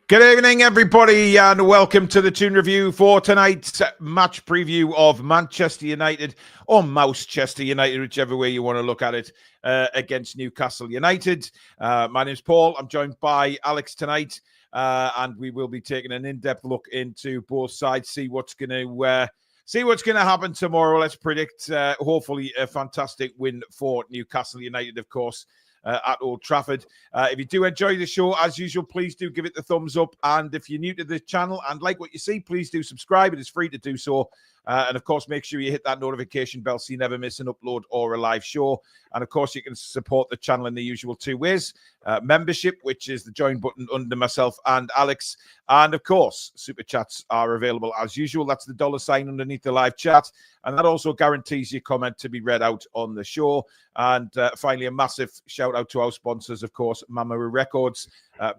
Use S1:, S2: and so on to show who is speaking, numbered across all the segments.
S1: Good evening, everybody, and welcome to the Toon review for tonight's match preview of Manchester United, or Mousechester United, whichever way you want to look at it, against Newcastle United. My name's Paul. I'm joined by Alex tonight, and we will be taking an in-depth look into both sides, see what's going to happen tomorrow. Let's predict, hopefully, a fantastic win for Newcastle United, of course. At Old Trafford. If you do enjoy the show, as usual, please do give it the thumbs up. And if you're new to the channel and like what you see, please do subscribe. It is free to do so. And of course, make sure you hit that notification bell so you never miss an upload or a live show. And of course, you can support the channel in the usual two ways. Membership, which is the join button under myself and Alex. And of course, super chats are available as usual. That's the $ underneath the live chat. And that also guarantees your comment to be read out on the show. And finally, a massive shout out to our sponsors, of course, Mamaru Records,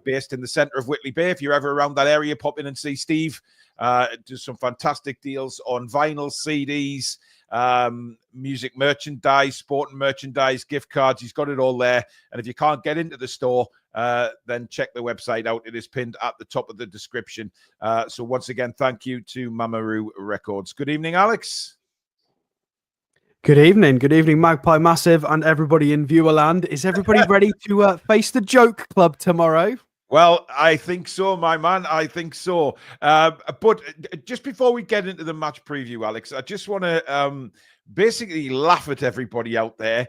S1: based in the centre of Whitley Bay. If you're ever around that area, pop in and see Steve. Do some fantastic deals on vinyl, CDs, music merchandise, sporting merchandise, gift cards. He's got it all there. And if you can't get into the store, then check the website out. It is pinned at the top of the description. So once again, thank you to Mamaru Records. Good evening, Alex.
S2: Good evening, Magpie Massive and everybody in Viewerland. Is everybody ready to face the Joke Club tomorrow?
S1: Well, I think so, my man. I think so. But just before we get into the match preview, Alex, I just want to basically laugh at everybody out there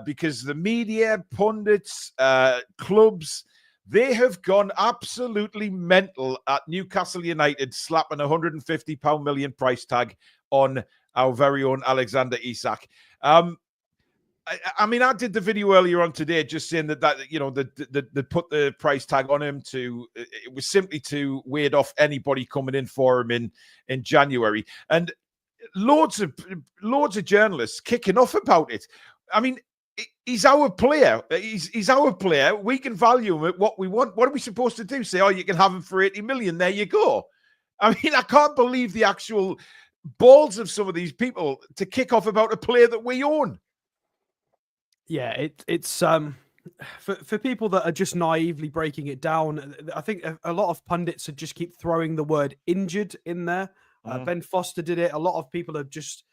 S1: because the media, pundits, clubs, they have gone absolutely mental at Newcastle United slapping a £150 million price tag on our very own Alexander Isak. I mean, I did the video earlier on today just saying that they put the price tag on him it was simply to ward off anybody coming in for him in January. And loads of journalists kicking off about it. I mean, he's our player. He's our player. We can value him at what we want. What are we supposed to do? Say, oh, you can have him for 80 million. There you go. I mean, I can't believe the actual balls of some of these people to kick off about a player that we own.
S2: Yeah, it's for people that are just naively breaking it down. I think a lot of pundits would just keep throwing the word injured in there. Ben Foster did it. A lot of people are just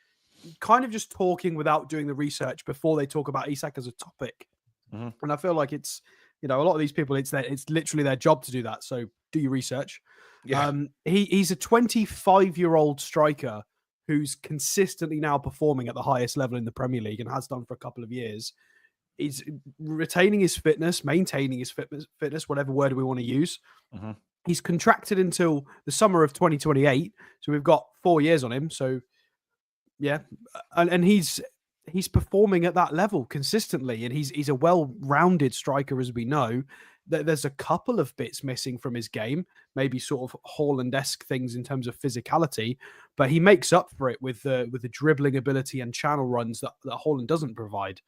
S2: kind of just talking without doing the research before they talk about Isak as a topic. And I feel like it's, a lot of these people, it's literally their job to do that. So do your research. Yeah. He's a 25-year-old striker who's consistently now performing at the highest level in the Premier League and has done for a couple of years. He's retaining his fitness, maintaining his fitness, whatever word we want to use. He's contracted until the summer of 2028. So we've got 4 years on him. So yeah. And he's performing at that level consistently. And he's a well-rounded striker, as we know. There's a couple of bits missing from his game, maybe sort of Haaland-esque things in terms of physicality, but he makes up for it with the dribbling ability and channel runs that Haaland doesn't provide.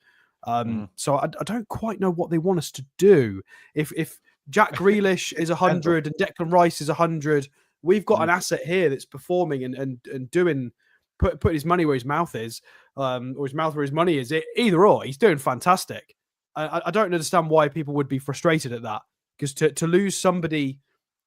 S2: So I don't quite know what they want us to do. If Jack Grealish is 100 and Declan Rice is 100, we've got an asset here that's performing and doing put his money where his mouth is, or his mouth where his money is. Either or, he's doing fantastic. I don't understand why people would be frustrated at that, because to lose somebody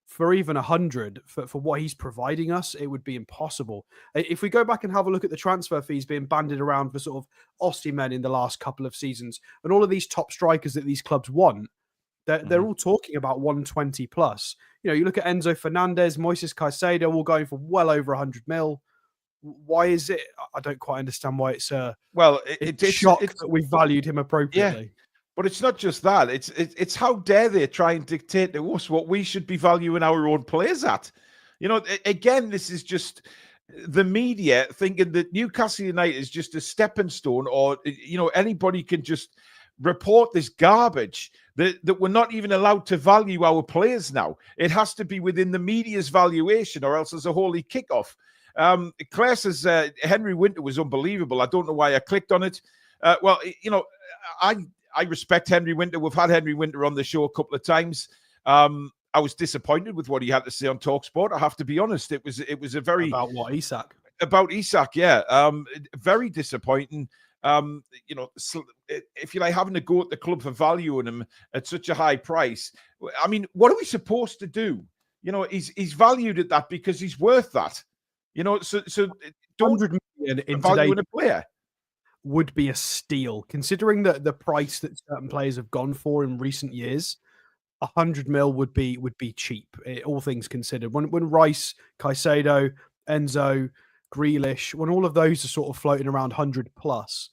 S2: for even 100 for what he's providing us, it would be impossible. If we go back and have a look at the transfer fees being bandied around for sort of Osimhen in the last couple of seasons, and all of these top strikers that these clubs want, they're all talking about 120 plus. You look at Enzo Fernandez, Moises Caicedo, all going for well over 100 mil. Why is it? I don't quite understand why it's it's shock that we valued him appropriately.
S1: Yeah. But it's not just that. It's how dare they try and dictate to us what we should be valuing our own players at. Again, this is just the media thinking that Newcastle United is just a stepping stone, or anybody can just report this garbage that we're not even allowed to value our players now. It has to be within the media's valuation, or else there's a holy kickoff. Claire says Henry Winter was unbelievable. I don't know why I clicked on it. I respect Henry Winter. We've had Henry Winter on the show a couple of times. I was disappointed with what he had to say on TalkSport. I have to be honest. It was a very
S2: about what Isak.
S1: About Isak, yeah. Very disappointing. If you're having to go at the club for valuing him at such a high price, I mean, what are we supposed to do he's valued at that because he's worth that. So don't
S2: 100 million in
S1: value
S2: today
S1: in a player
S2: would be a steal, considering the price that certain players have gone for in recent years. 100 mil would be cheap, all things considered. When Rice, Caicedo, Enzo, Grealish, when all of those are sort of floating around 100 plus,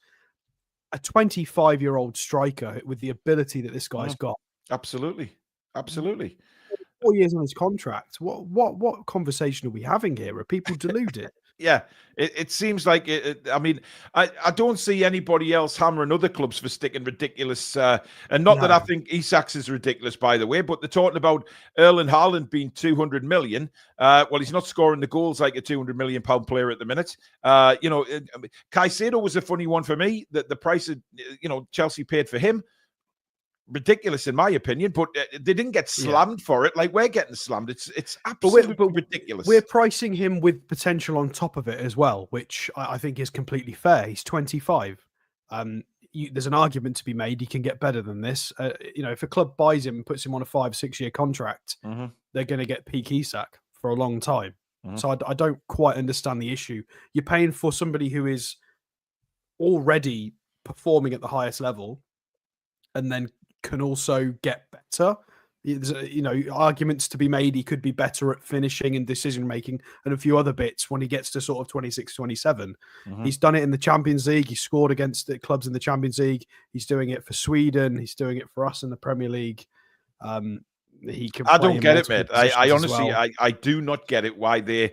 S2: a 25-year-old striker with the ability that this guy's got.
S1: Absolutely.
S2: 4 years on his contract. What conversation are we having here? Are people deluded?
S1: Yeah, it seems like I mean, I don't see anybody else hammering other clubs for sticking ridiculous, and not that I think Isak's is ridiculous, by the way, but they're talking about Erling Haaland being 200 million. Well, he's not scoring the goals like a 200 million pound player at the minute. Caicedo was a funny one for me. That the price of Chelsea paid for him, ridiculous in my opinion, but they didn't get slammed for it like we're getting slammed. It's absolutely ridiculous.
S2: We're pricing him with potential on top of it as well, which I think is completely fair. He's 25. There's an argument to be made. He can get better than this. If a club buys him and puts him on a 5-6 year contract, they're going to get peak Isak for a long time. So I don't quite understand the issue. You're paying for somebody who is already performing at the highest level and then can also get better. There's arguments to be made. He could be better at finishing and decision making and a few other bits when he gets to sort of 26, 27. He's done it in the Champions League. He scored against the clubs in the Champions League. He's doing it for Sweden. He's doing it for us in the Premier League. He can. I
S1: don't get it, mate. I honestly, I do not get it. Why they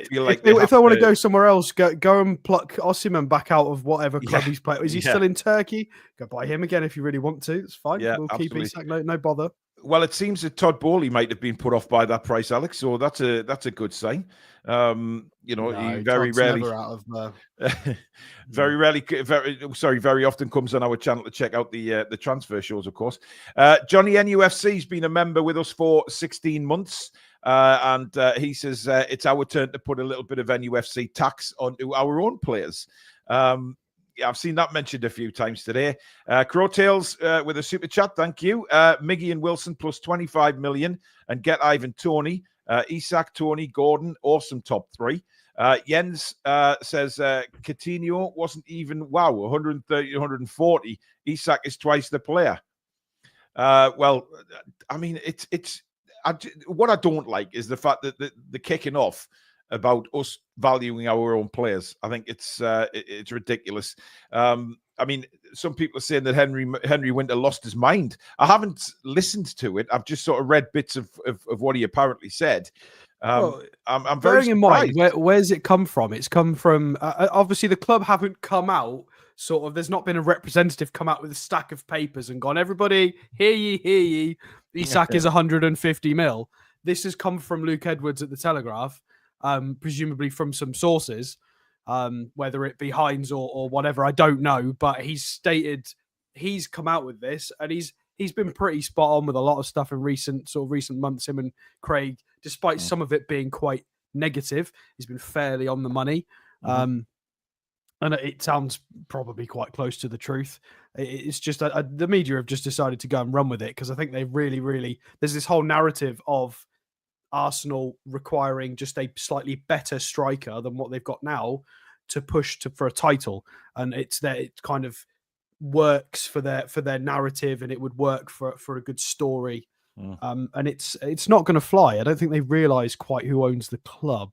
S1: feel like
S2: if they want to go somewhere else, go and pluck Osimhen back out of whatever club he's playing. Is he still in Turkey? Go buy him again if you really want to. It's fine.
S1: Yeah,
S2: we'll keep Isak. No bother.
S1: Well, it seems that Todd Bowley might have been put off by that price, Alex. So that's a good sign. He very rarely, very often comes on our channel to check out the transfer shows, of course. Johnny NUFC's been a member with us for 16 months. And he says it's our turn to put a little bit of NUFC tax onto our own players. I've seen that mentioned a few times today. Crowtails with a super chat, thank you. Miggy and Wilson plus 25 million and get Ivan Toney. Isak, Toney, Gordon, awesome top three. Jens says Coutinho wasn't even 130, 140. Isak is twice the player. Well, I mean, it's what I don't like is the fact that the kicking off about us valuing our own players. I think it's ridiculous. I mean, some people are saying that Henry Winter lost his mind. I haven't listened to it. I've just sort of read bits of what he apparently said. I'm very
S2: bearing in mind where's it come from? It's come from obviously the club haven't come out. Sort of, there's not been a representative come out with a stack of papers and gone, everybody, hear ye. Isak is 150 mil. This has come from Luke Edwards at the Telegraph, presumably from some sources, whether it be Hines or whatever, I don't know. But he's stated he's come out with this, and he's been pretty spot on with a lot of stuff in recent months. Him and Craig, despite some of it being quite negative, he's been fairly on the money. And it sounds probably quite close to the truth. It's just the media have just decided to go and run with it because I think they really there's this whole narrative of Arsenal requiring just a slightly better striker than what they've got now to push for a title, and it kind of works for their narrative, and it would work for a good story. And it's not going to fly. I don't think they realise quite who owns the club.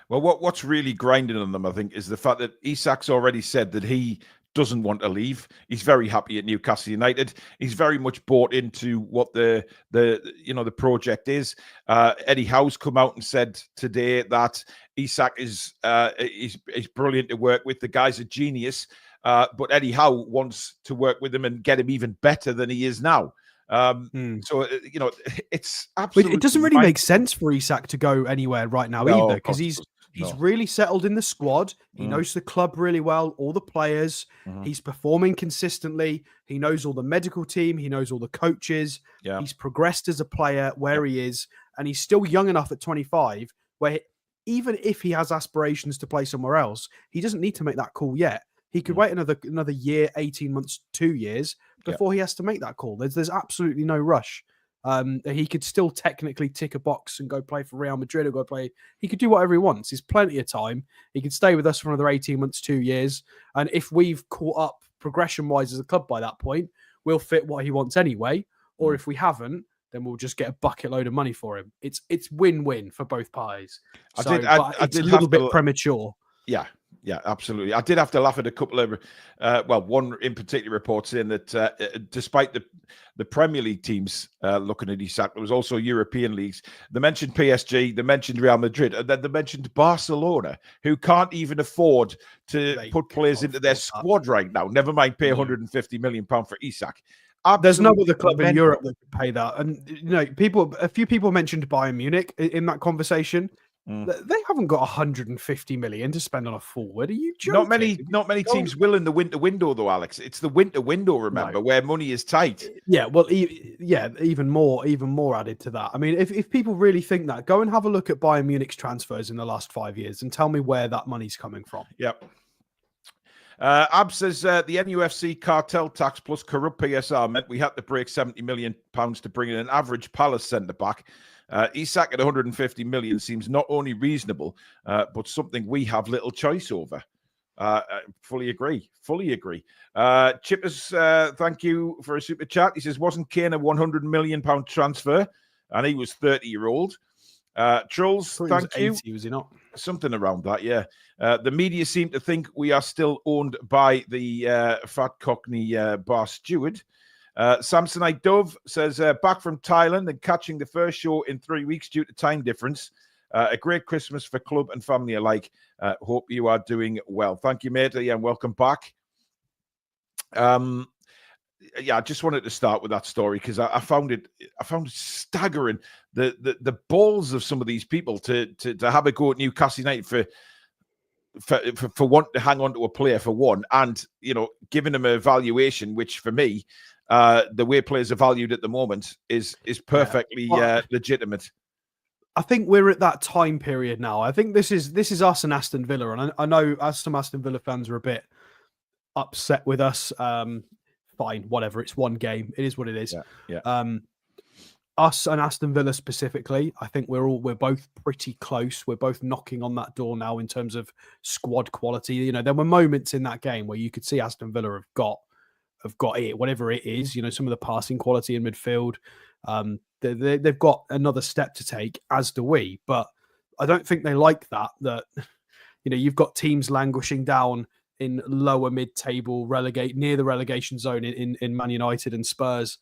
S1: Well, what's really grinding on them, I think, is the fact that Isak's already said that he doesn't want to leave. He's very happy at Newcastle United. He's very much bought into what the project is. Eddie Howe's come out and said today that Isak is brilliant to work with. The guy's a genius, but Eddie Howe wants to work with him and get him even better than he is now. So it's absolutely.
S2: It doesn't really make sense for Isak to go anywhere right now either, because he's really settled in the squad. He knows the club really well, all the players. He's performing consistently. He knows all the medical team. He knows all the coaches. He's progressed as a player where he is, and he's still young enough at 25 where even if he has aspirations to play somewhere else, he doesn't need to make that call yet. He could wait another year, 18 months, 2 years before he has to make that call. There's absolutely no rush. He could still technically tick a box and go play for Real Madrid or go play. He could do whatever he wants. There's plenty of time. He could stay with us for another 18 months, 2 years. And if we've caught up progression-wise as a club by that point, we'll fit what he wants anyway. Or if we haven't, then we'll just get a bucket load of money for him. It's win-win for both parties. But it's a little bit premature.
S1: Yeah, absolutely. I did have to laugh at a couple of, one in particular report saying that despite the Premier League teams looking at Isak, there was also European leagues. They mentioned PSG, they mentioned Real Madrid, and then they mentioned Barcelona, who can't even afford to put players into their squad right now. Never mind pay £150 million for Isak.
S2: There's no other club in Europe that could pay that. And a few people mentioned Bayern Munich in that conversation. They haven't got 150 million to spend on a forward. Are you joking?
S1: Not many teams will in the winter window, though, Alex. It's the winter window, remember, where money is tight.
S2: Yeah, well, even more added to that. I mean, if people really think that, go and have a look at Bayern Munich's transfers in the last 5 years and tell me where that money's coming from.
S1: Yep. Ab says the NUFC cartel tax plus corrupt PSR meant we had to break £70 million to bring in an average Palace centre-back. Isak at 150 million seems not only reasonable, but something we have little choice over. Fully agree. Chippers, thank you for a super chat. He says, wasn't Kane a £100 million transfer? And he was 30-year-old. Trolls, thank you.
S2: 80, was he not?
S1: Something around that, yeah. The media seem to think we are still owned by the fat cockney bar steward. Samsonite Dove says, back from Thailand and catching the first show in 3 weeks due to time difference. A great Christmas for club and family alike. Hope you are doing well. Thank you, mate. And welcome back. I just wanted to start with that story because I found it staggering the balls of some of these people to have a go at Newcastle United for wanting to hang on to a player for one, and giving them a valuation which for me, the way players are valued at the moment is perfectly legitimate.
S2: I think we're at that time period now. I think this is us and Aston Villa, and I know some Aston Villa fans are a bit upset with us. Fine, whatever. It's one game. It is what it is.
S1: Yeah.
S2: Us and Aston Villa specifically, I think we're both pretty close. We're both knocking on that door now in terms of squad quality. There were moments in that game where you could see Aston Villa have got it, whatever it is. Some of the passing quality in midfield. They've got another step to take, as do we. But I don't think they like that. You've got teams languishing down in lower mid-table, near the relegation zone in Man United and Spurs.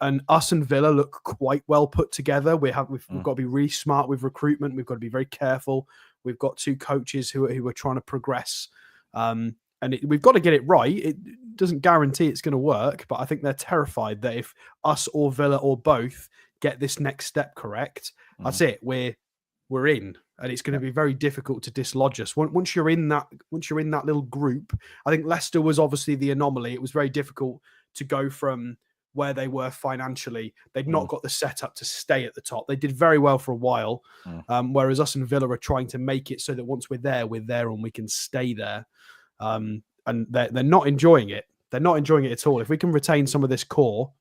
S2: And us and Villa look quite well put together. We've got to be really smart with recruitment. We've got to be very careful. We've got two coaches who are trying to progress. And we've got to get it right. It doesn't guarantee it's going to work, but I think they're terrified that if us or Villa or both get this next step correct, that's it. We're in, and it's going to be very difficult to dislodge us. Once you're in that little group, I think Leicester was obviously the anomaly. It was very difficult to go from where they were financially. They'd not got the setup to stay at the top. They did very well for a while, whereas us and Villa are trying to make it so that once we're there and we can stay there. And they're not enjoying it. They're not enjoying it at all. If we can retain some of this core,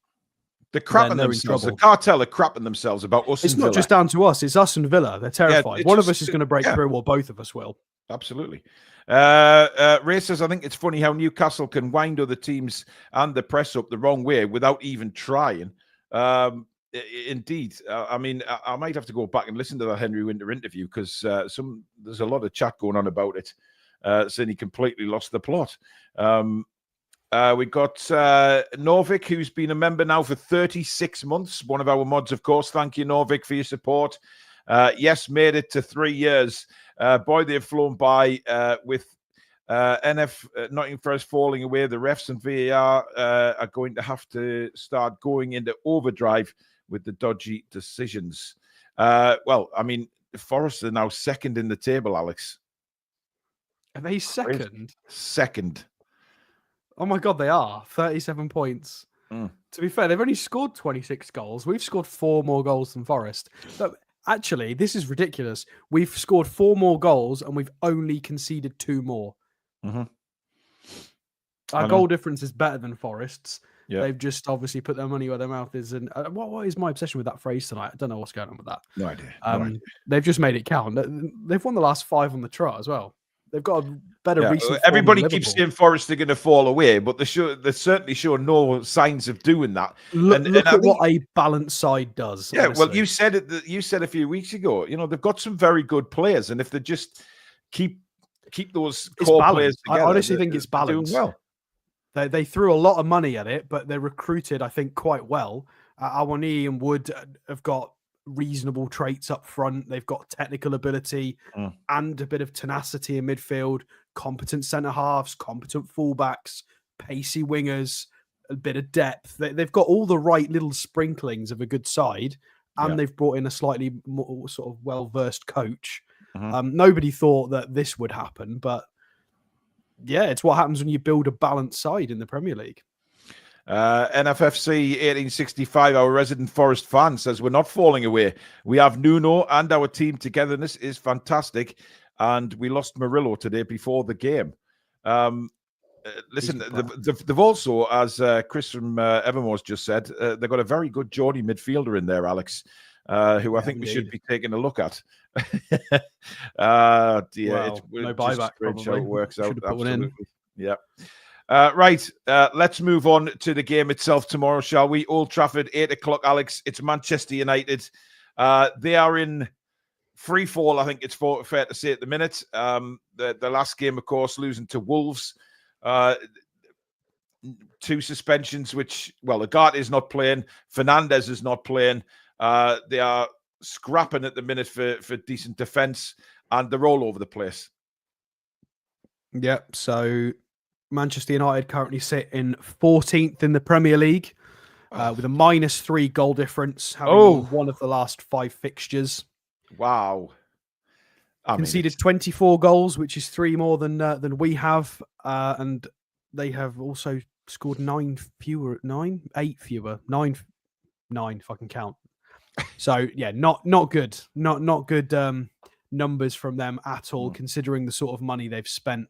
S1: they're crapping themselves. The cartel are crapping themselves about us.
S2: It's not just down to us. It's us and Villa. They're terrified. One of us is going to break through, or both of us will.
S1: Absolutely. Ray says, I think it's funny how Newcastle can wind other teams and the press up the wrong way without even trying. Indeed. I mean, I might have to go back and listen to that Henry Winter interview because there's a lot of chat going on about it, saying he completely lost the plot. We got Norvik, who's been a member now for 36 months. One of our mods, of course. Thank you, Norvik, for your support. Yes, made it to 3 years. Boy, they've flown by with Nottingham Forest falling away. The refs and VAR are going to have to start going into overdrive with the dodgy decisions. Well, I mean, Forest are now second in the table, Alex.
S2: Are they second?
S1: Second.
S2: Oh my God, they are. 37 points. To be fair, they've only scored 26 goals. We've scored 4 more goals than Forest. But actually, this is ridiculous. We've scored 4 more goals and we've only conceded 2 more. Our goal difference is better than Forest's.
S1: Yeah.
S2: They've just obviously put their money where their mouth is. And what is my obsession with that phrase tonight? I don't know what's going on with that.
S1: No idea.
S2: They've just made it count. They've won the last 5 on the trot as well. They've got a better recent.
S1: Everybody keeps saying Forest are going to fall away, but they're certainly showing no signs of doing that.
S2: Look at what a balanced side does.
S1: Yeah,
S2: honestly.
S1: well, you said it. You said a few weeks ago. They've got some very good players, and if they just keep those core players together,
S2: I honestly think it's balanced.
S1: Doing well.
S2: They threw a lot of money at it, but they recruited, I think, quite well. Awani and Wood have got reasonable traits up front. They've got technical ability and a bit of tenacity in midfield, competent centre halves, competent fullbacks, pacey wingers, a bit of depth. They've got all the right little sprinklings of a good side, and they've brought in a slightly more sort of well-versed coach. Nobody thought that this would happen, but yeah, it's what happens when you build a balanced side in the Premier League.
S1: NFFC 1865, our resident Forest fan, says we're not falling away. We have Nuno and our team togetherness is fantastic, and we lost Murillo today before the game. Listen, they've also, as Chris from Evermore's just said, they've got a very good Geordie midfielder in there, Alex, who I think we should be taking a look at. Dear,
S2: well, no buyback.
S1: How it works out.
S2: Absolutely.
S1: Yeah. Right. Let's move on to the game itself tomorrow, shall we? Old Trafford, 8 o'clock, Alex. It's Manchester United. They are in free fall, I think it's fair to say at the minute. The last game, of course, losing to Wolves. 2 suspensions, which, well, Agate is not playing. Fernandez is not playing. They are scrapping at the minute for decent defence, and they're all over the place.
S2: Yep. So Manchester United currently sit in 14th in the Premier League with a -3 goal difference, having one of the last 5 fixtures.
S1: Wow.
S2: Conceded 24 goals, which is 3 more than we have, and they have also scored 8 fewer, 9 if I can count. So yeah, not good, not good numbers from them at all, considering the sort of money they've spent.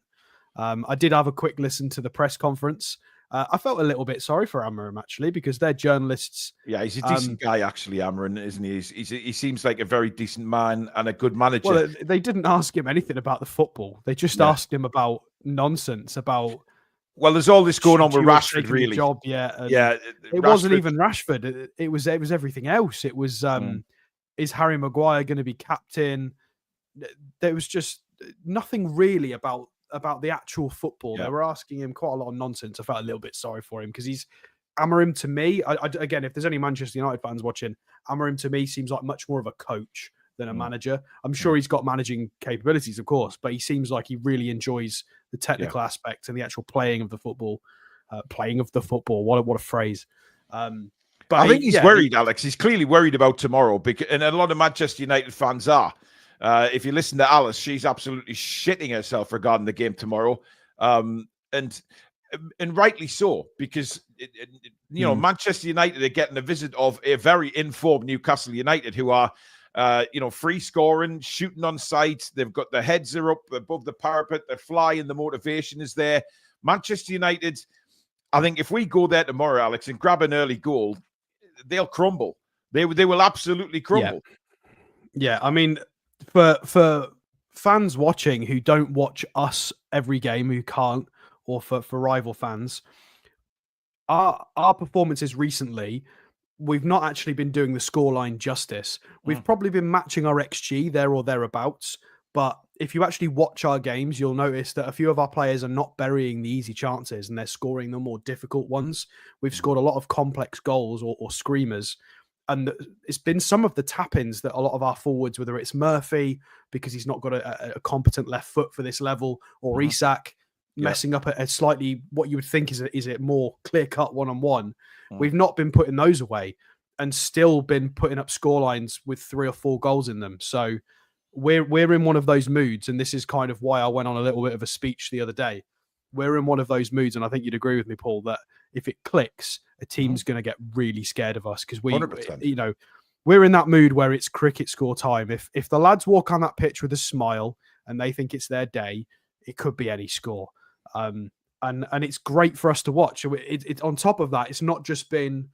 S2: I did have a quick listen to the press conference. I felt a little bit sorry for Amorim, actually, because they're journalists.
S1: Yeah, he's a decent guy, actually, Amorim, isn't he? He seems like a very decent man and a good manager.
S2: Well, they didn't ask him anything about the football. They just asked him about nonsense, about...
S1: Well, there's all this going on with Rashford, really.
S2: Job yet.
S1: Yeah.
S2: It wasn't even Rashford. It was everything else. It was, is Harry Maguire going to be captain? There was just nothing really about the actual football. They were asking him quite a lot of nonsense. I felt a little bit sorry for him because he's Amorim to me. Again, if there's any Manchester United fans watching, Amorim to me seems like much more of a coach than a manager. I'm sure he's got managing capabilities, of course, but he seems like he really enjoys the technical aspect and the actual playing of the football. What a phrase. But
S1: I think he's worried, Alex. He's clearly worried about tomorrow, and a lot of Manchester United fans are. If you listen to Alice, she's absolutely shitting herself regarding the game tomorrow, and rightly so, because Manchester United are getting a visit of a very informed Newcastle United, who are free scoring, shooting on sight. They've got their heads are up above the parapet. They're flying. The motivation is there. Manchester United, I think, if we go there tomorrow, Alex, and grab an early goal, they'll crumble. They will absolutely crumble.
S2: Yeah, I mean, for fans watching who don't watch us every game, who can't, or for rival fans, our performances recently, we've not actually been doing the scoreline justice. We've probably been matching our XG there or thereabouts, but if you actually watch our games, you'll notice that a few of our players are not burying the easy chances and they're scoring the more difficult ones. We've scored a lot of complex goals or screamers. And it's been some of the tap-ins that a lot of our forwards, whether it's Murphy, because he's not got a competent left foot for this level, or Isak messing up a slightly, what you would think is a more clear-cut one-on-one. We've not been putting those away and still been putting up scorelines with 3 or 4 goals in them. So we're in one of those moods, and this is kind of why I went on a little bit of a speech the other day. We're in one of those moods, and I think you'd agree with me, Paul, that if it clicks, a team's going to get really scared of us because we're in that mood where it's cricket score time. If the lads walk on that pitch with a smile and they think it's their day, it could be any score. And and it's great for us to watch. It on top of that, it's not just been.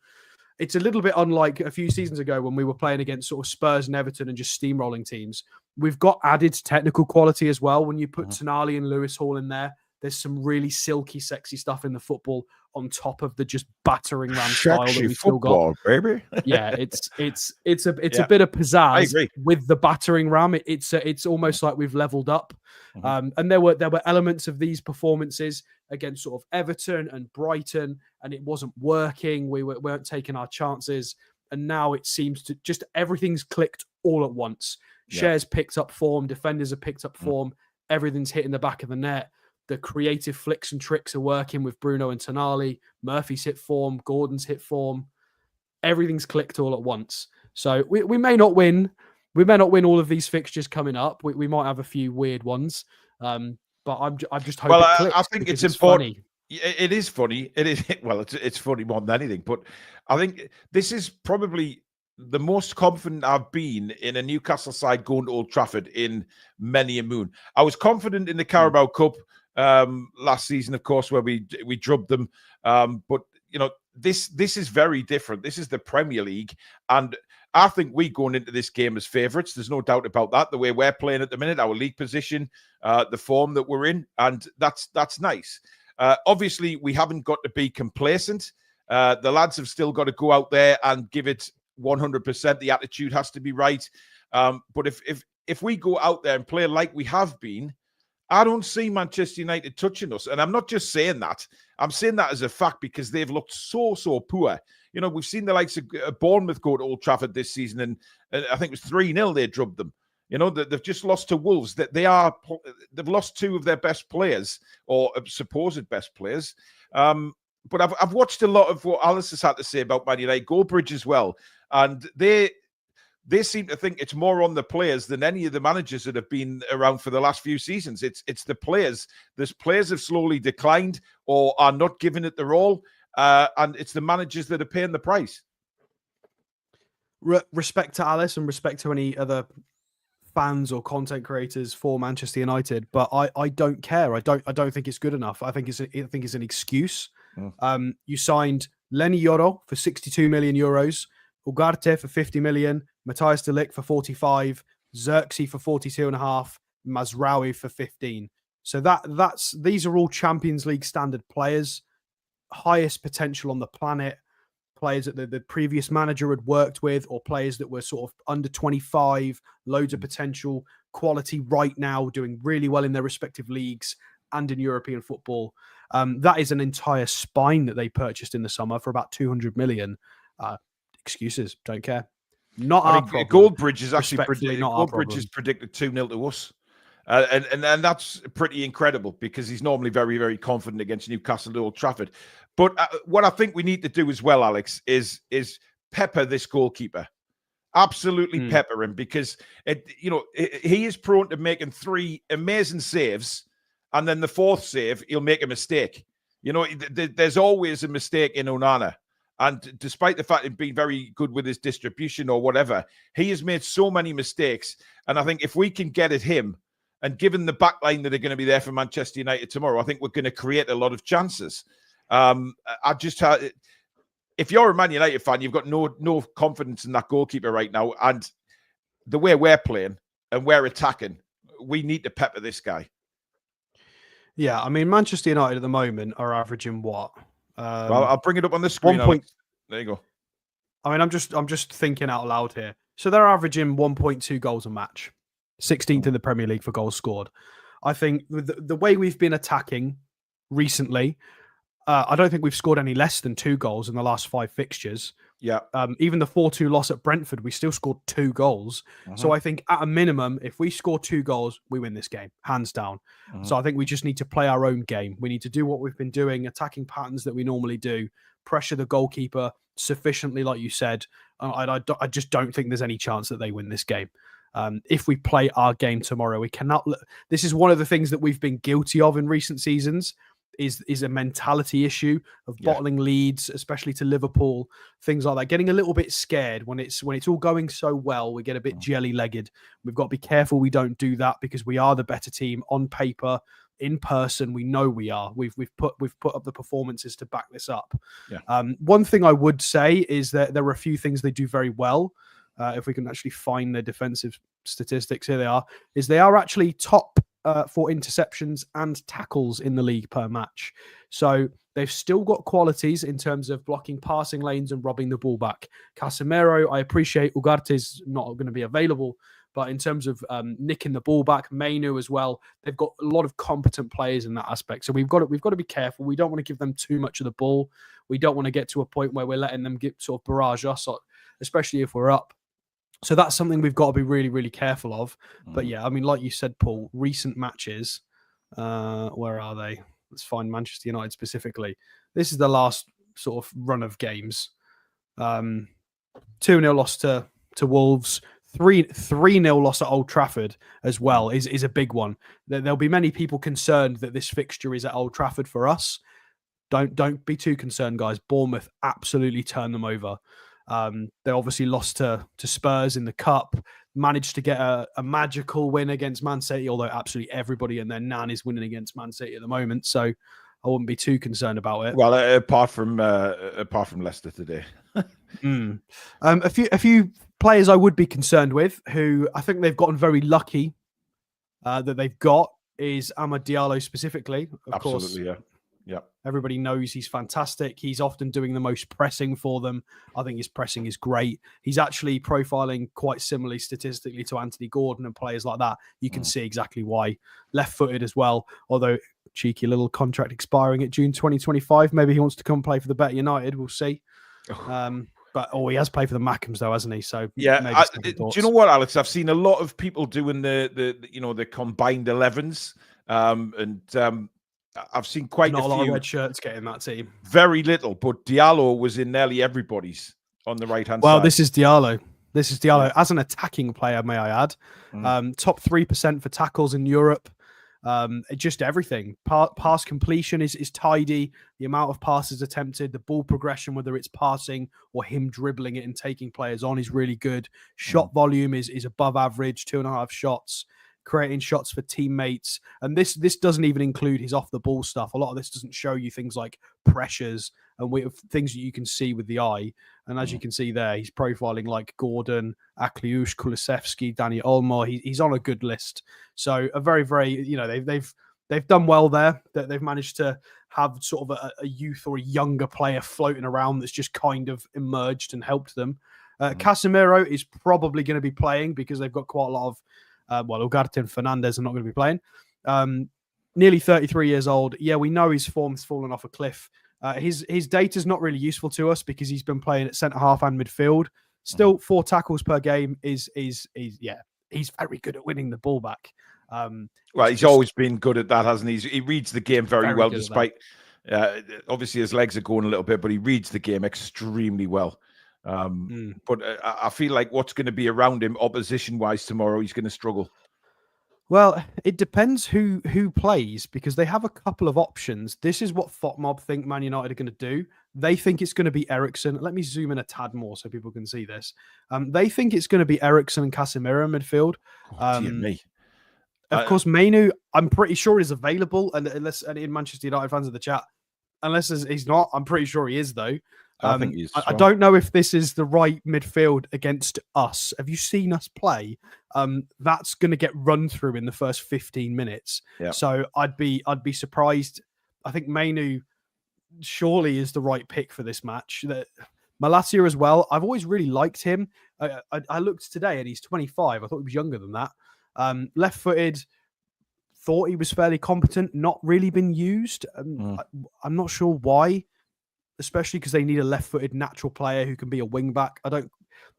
S2: It's a little bit unlike a few seasons ago when we were playing against sort of Spurs and Everton and just steamrolling teams. We've got added technical quality as well. When you put Tonali and Lewis Hall in there, there's some really silky, sexy stuff in the football on top of the just battering ram style that we still got.
S1: Baby.
S2: Yeah, it's a bit of pizzazz with the battering ram. It's almost like we've leveled up. And there were elements of these performances against sort of Everton and Brighton, and it wasn't working. We weren't taking our chances, and now it seems to just everything's clicked all at once. Shares picked up form, defenders have picked up form, everything's hitting the back of the net. The creative flicks and tricks are working with Bruno and Tonali. Murphy's hit form, Gordon's hit form. Everything's clicked all at once. So we may not win. We may not win all of these fixtures coming up. We might have a few weird ones. But I'm just hoping.
S1: Well, I think it's important. Funny. It is funny. It is. Well, it's funny more than anything. But I think this is probably the most confident I've been in a Newcastle side going to Old Trafford in many a moon. I was confident in the Carabao Cup last season, of course, where we drubbed them. But you know, this is very different. This is the Premier League, and I think we going into this game as favourites. There's no doubt about that. The way we're playing at the minute, our league position, the form that we're in, and that's nice. Obviously, we haven't got to be complacent. The lads have still got to go out there and give it 100%. The attitude has to be right. But if we go out there and play like we have been, I don't see Manchester United touching us. And I'm not just saying that. I'm saying that as a fact because they've looked so poor. You know, we've seen the likes of Bournemouth go to Old Trafford this season, and I think it was 3-0 they drubbed them. You know, they've just lost to Wolves. They've lost two of their best players, or supposed best players. But I've watched a lot of what Alice has had to say about Man United, Goldbridge as well. And they seem to think it's more on the players than any of the managers that have been around for the last few seasons. It's the players. There's players have slowly declined or are not giving it their all. And it's the managers that are paying the price.
S2: Respect to Alice and respect to any other fans or content creators for Manchester United, but I don't care. I don't think it's good enough. I think it's an excuse. You signed Lenny Yoro for 62 million euros, Ugarte for 50 million, Matthias de Ligt for 45, Xerxes for 42.5, Mazraoui for 15. So these are all Champions League standard players, highest potential on the planet, players that the previous manager had worked with, or players that were sort of under 25, loads of potential, quality right now, doing really well in their respective leagues and in European football. That is an entire spine that they purchased in the summer for about 200 million. Excuses, don't care. Not our problem.
S1: Goldbridge is actually predicted 2-0 to us. And that's pretty incredible because he's normally very, very confident against Newcastle at Old Trafford. But what I think we need to do as well, Alex, is pepper this goalkeeper. Absolutely pepper him, because he is prone to making 3 amazing saves, and then the 4th save he'll make a mistake. You know, there's always a mistake in Onana. And despite the fact he's been very good with his distribution or whatever, he has made so many mistakes. And I think if we can get at him, and given the backline that are going to be there for Manchester United tomorrow, I think we're going to create a lot of chances. If you're a Man United fan, you've got no confidence in that goalkeeper right now. And the way we're playing and we're attacking, we need to pepper this guy.
S2: Yeah, I mean, Manchester United at the moment are averaging what?
S1: Well, I'll bring it up on the screen. There you go.
S2: I mean, I'm just thinking out loud here. So they're averaging 1.2 goals a match, 16th in the Premier League for goals scored. I think with the way we've been attacking recently, I don't think we've scored any less than 2 goals in the last 5 fixtures.
S1: Yeah.
S2: Even the 4-2 loss at Brentford, we still scored 2 goals. So I think at a minimum, if we score 2 goals, we win this game, hands down. So I think we just need to play our own game. We need to do what we've been doing, attacking patterns that we normally do, pressure the goalkeeper sufficiently, like you said. I just don't think there's any chance that they win this game. If we play our game tomorrow, we cannot. This is one of the things that we've been guilty of in recent seasons. Is a mentality issue of bottling leads, especially to Liverpool, things like that. Getting a little bit scared when it's all going so well, we get a bit jelly-legged. We've got to be careful we don't do that, because we are the better team on paper. in person. We know we are. We've put up the performances to back this up.
S1: Yeah.
S2: One thing I would say is that there are a few things they do very well. If we can actually find their defensive statistics, here they are. They are actually top for interceptions and tackles in the league per match. So they've still got qualities in terms of blocking passing lanes and robbing the ball back. Casemiro, I appreciate Ugarte's not going to be available, but in terms of nicking the ball back, Mainu as well, they've got a lot of competent players in that aspect. So we've got to be careful. We don't want to give them too much of the ball. We don't want to get to a point where we're letting them sort of barrage us, especially if we're up. So that's something we've got to be really, really careful of. But yeah, I mean, like you said, Paul, recent matches, where are they? Let's find Manchester United specifically. This is the last sort of run of games. 2-0 loss to Wolves. 3-0 loss at Old Trafford as well is a big one. There'll be many people concerned that this fixture is at Old Trafford for us. Don't be too concerned, guys. Bournemouth absolutely turned them over. They obviously lost to Spurs in the Cup, managed to get a magical win against Man City, although absolutely everybody and their nan is winning against Man City at the moment. So I wouldn't be too concerned about it.
S1: Well, apart from Leicester today.
S2: A few players I would be concerned with, who I think they've gotten very lucky that they've got, is Amad Diallo specifically. Of course,
S1: yeah.
S2: Everybody knows he's fantastic. He's often doing the most pressing for them. I think his pressing is great. He's actually profiling quite similarly statistically to Anthony Gordon and players like that. You can see exactly why. Left-footed as well, although cheeky little contract expiring at June 2025. Maybe he wants to come play for the Better United. We'll see. But he has played for the Mackems though, hasn't he? So
S1: yeah. Do you know what, Alex? I've seen a lot of people doing the combined 11s, and I've seen quite
S2: not
S1: a
S2: lot
S1: few
S2: of red shirts getting that team.
S1: Very little, but Diallo was in nearly everybody's on the right hand side.
S2: Well, this is Diallo. As an attacking player, may I add. Top 3% for tackles in Europe. Just everything. Pass completion is tidy. The amount of passes attempted, the ball progression, whether it's passing or him dribbling it and taking players on, is really good. Shot volume is above average, 2.5 shots. Creating shots for teammates, and this doesn't even include his off the ball stuff. A lot of this doesn't show you things like pressures and things that you can see with the eye. And as you can see there, he's profiling like Gordon, Akliush, Kulusevski, Dani Olmo. He's on a good list. So a very, very, they've done well there. That they've managed to have sort of a youth or a younger player floating around that's just kind of emerged and helped them. Casemiro is probably going to be playing because they've got quite a lot of Ugarte and Fernandez are not going to be playing. Nearly 33 years old. Yeah, we know his form's fallen off a cliff. His data's not really useful to us because he's been playing at centre half and midfield. Still, 4 tackles per game is he's very good at winning the ball back.
S1: He's always been good at that, hasn't he? He reads the game very well, despite obviously his legs are going a little bit, but he reads the game extremely well. But I feel like what's going to be around him opposition-wise tomorrow, he's going to struggle.
S2: Well, it depends who plays, because they have a couple of options. This is what FOTMob think Man United are going to do. They think it's going to be Eriksen. Let me zoom in a tad more so people can see this. They think it's going to be Eriksen and Casemiro in midfield.
S1: Dear me.
S2: Of course, Mainu, I'm pretty sure is available, and unless any Manchester United fans in the chat, unless he's not, I'm pretty sure he is though.
S1: I think he is.
S2: I don't know if this is the right midfield against us. Have you seen us play? That's going to get run through in the first 15 minutes.
S1: Yeah.
S2: So I'd be surprised. I think Mainu surely is the right pick for this match. Malacia as well. I've always really liked him. I looked today and he's 25. I thought he was younger than that. Left-footed. Thought he was fairly competent. Not really been used. I'm not sure why. Especially because they need a left-footed natural player who can be a wing-back.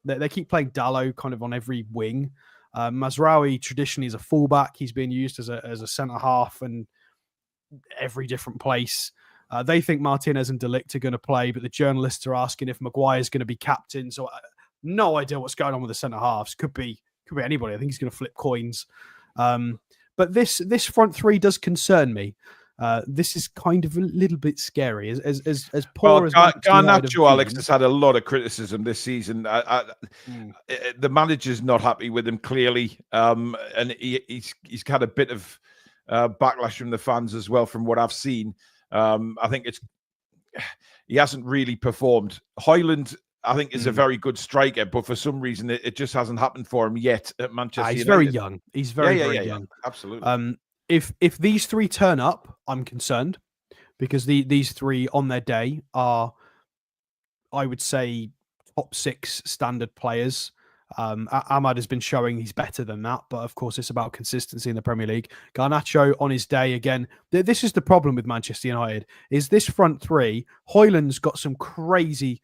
S2: They keep playing Dallo kind of on every wing. Mazraoui traditionally is a fullback. He's being used as a centre-half and every different place. They think Martinez and De Ligt are going to play, but the journalists are asking if Maguire's going to be captain. So no idea what's going on with the centre-halves. Could be anybody. I think he's going to flip coins. But this front three does concern me. This is kind of a little bit scary. As poor as
S1: Garnacho, Alex, has had a lot of criticism this season. The manager's not happy with him, clearly, and he's had a bit of backlash from the fans as well, from what I've seen. I think he hasn't really performed. Højlund, I think, is a very good striker, but for some reason it just hasn't happened for him yet at Manchester
S2: He's
S1: United.
S2: very young. He's very young.
S1: Yeah, absolutely.
S2: If these three turn up, I'm concerned, because these three on their day are, I would say, top 6 standard players. Ahmad has been showing he's better than that, but of course it's about consistency in the Premier League. Garnacho on his day again. This is the problem with Manchester United, is this front three. Højlund's got some crazy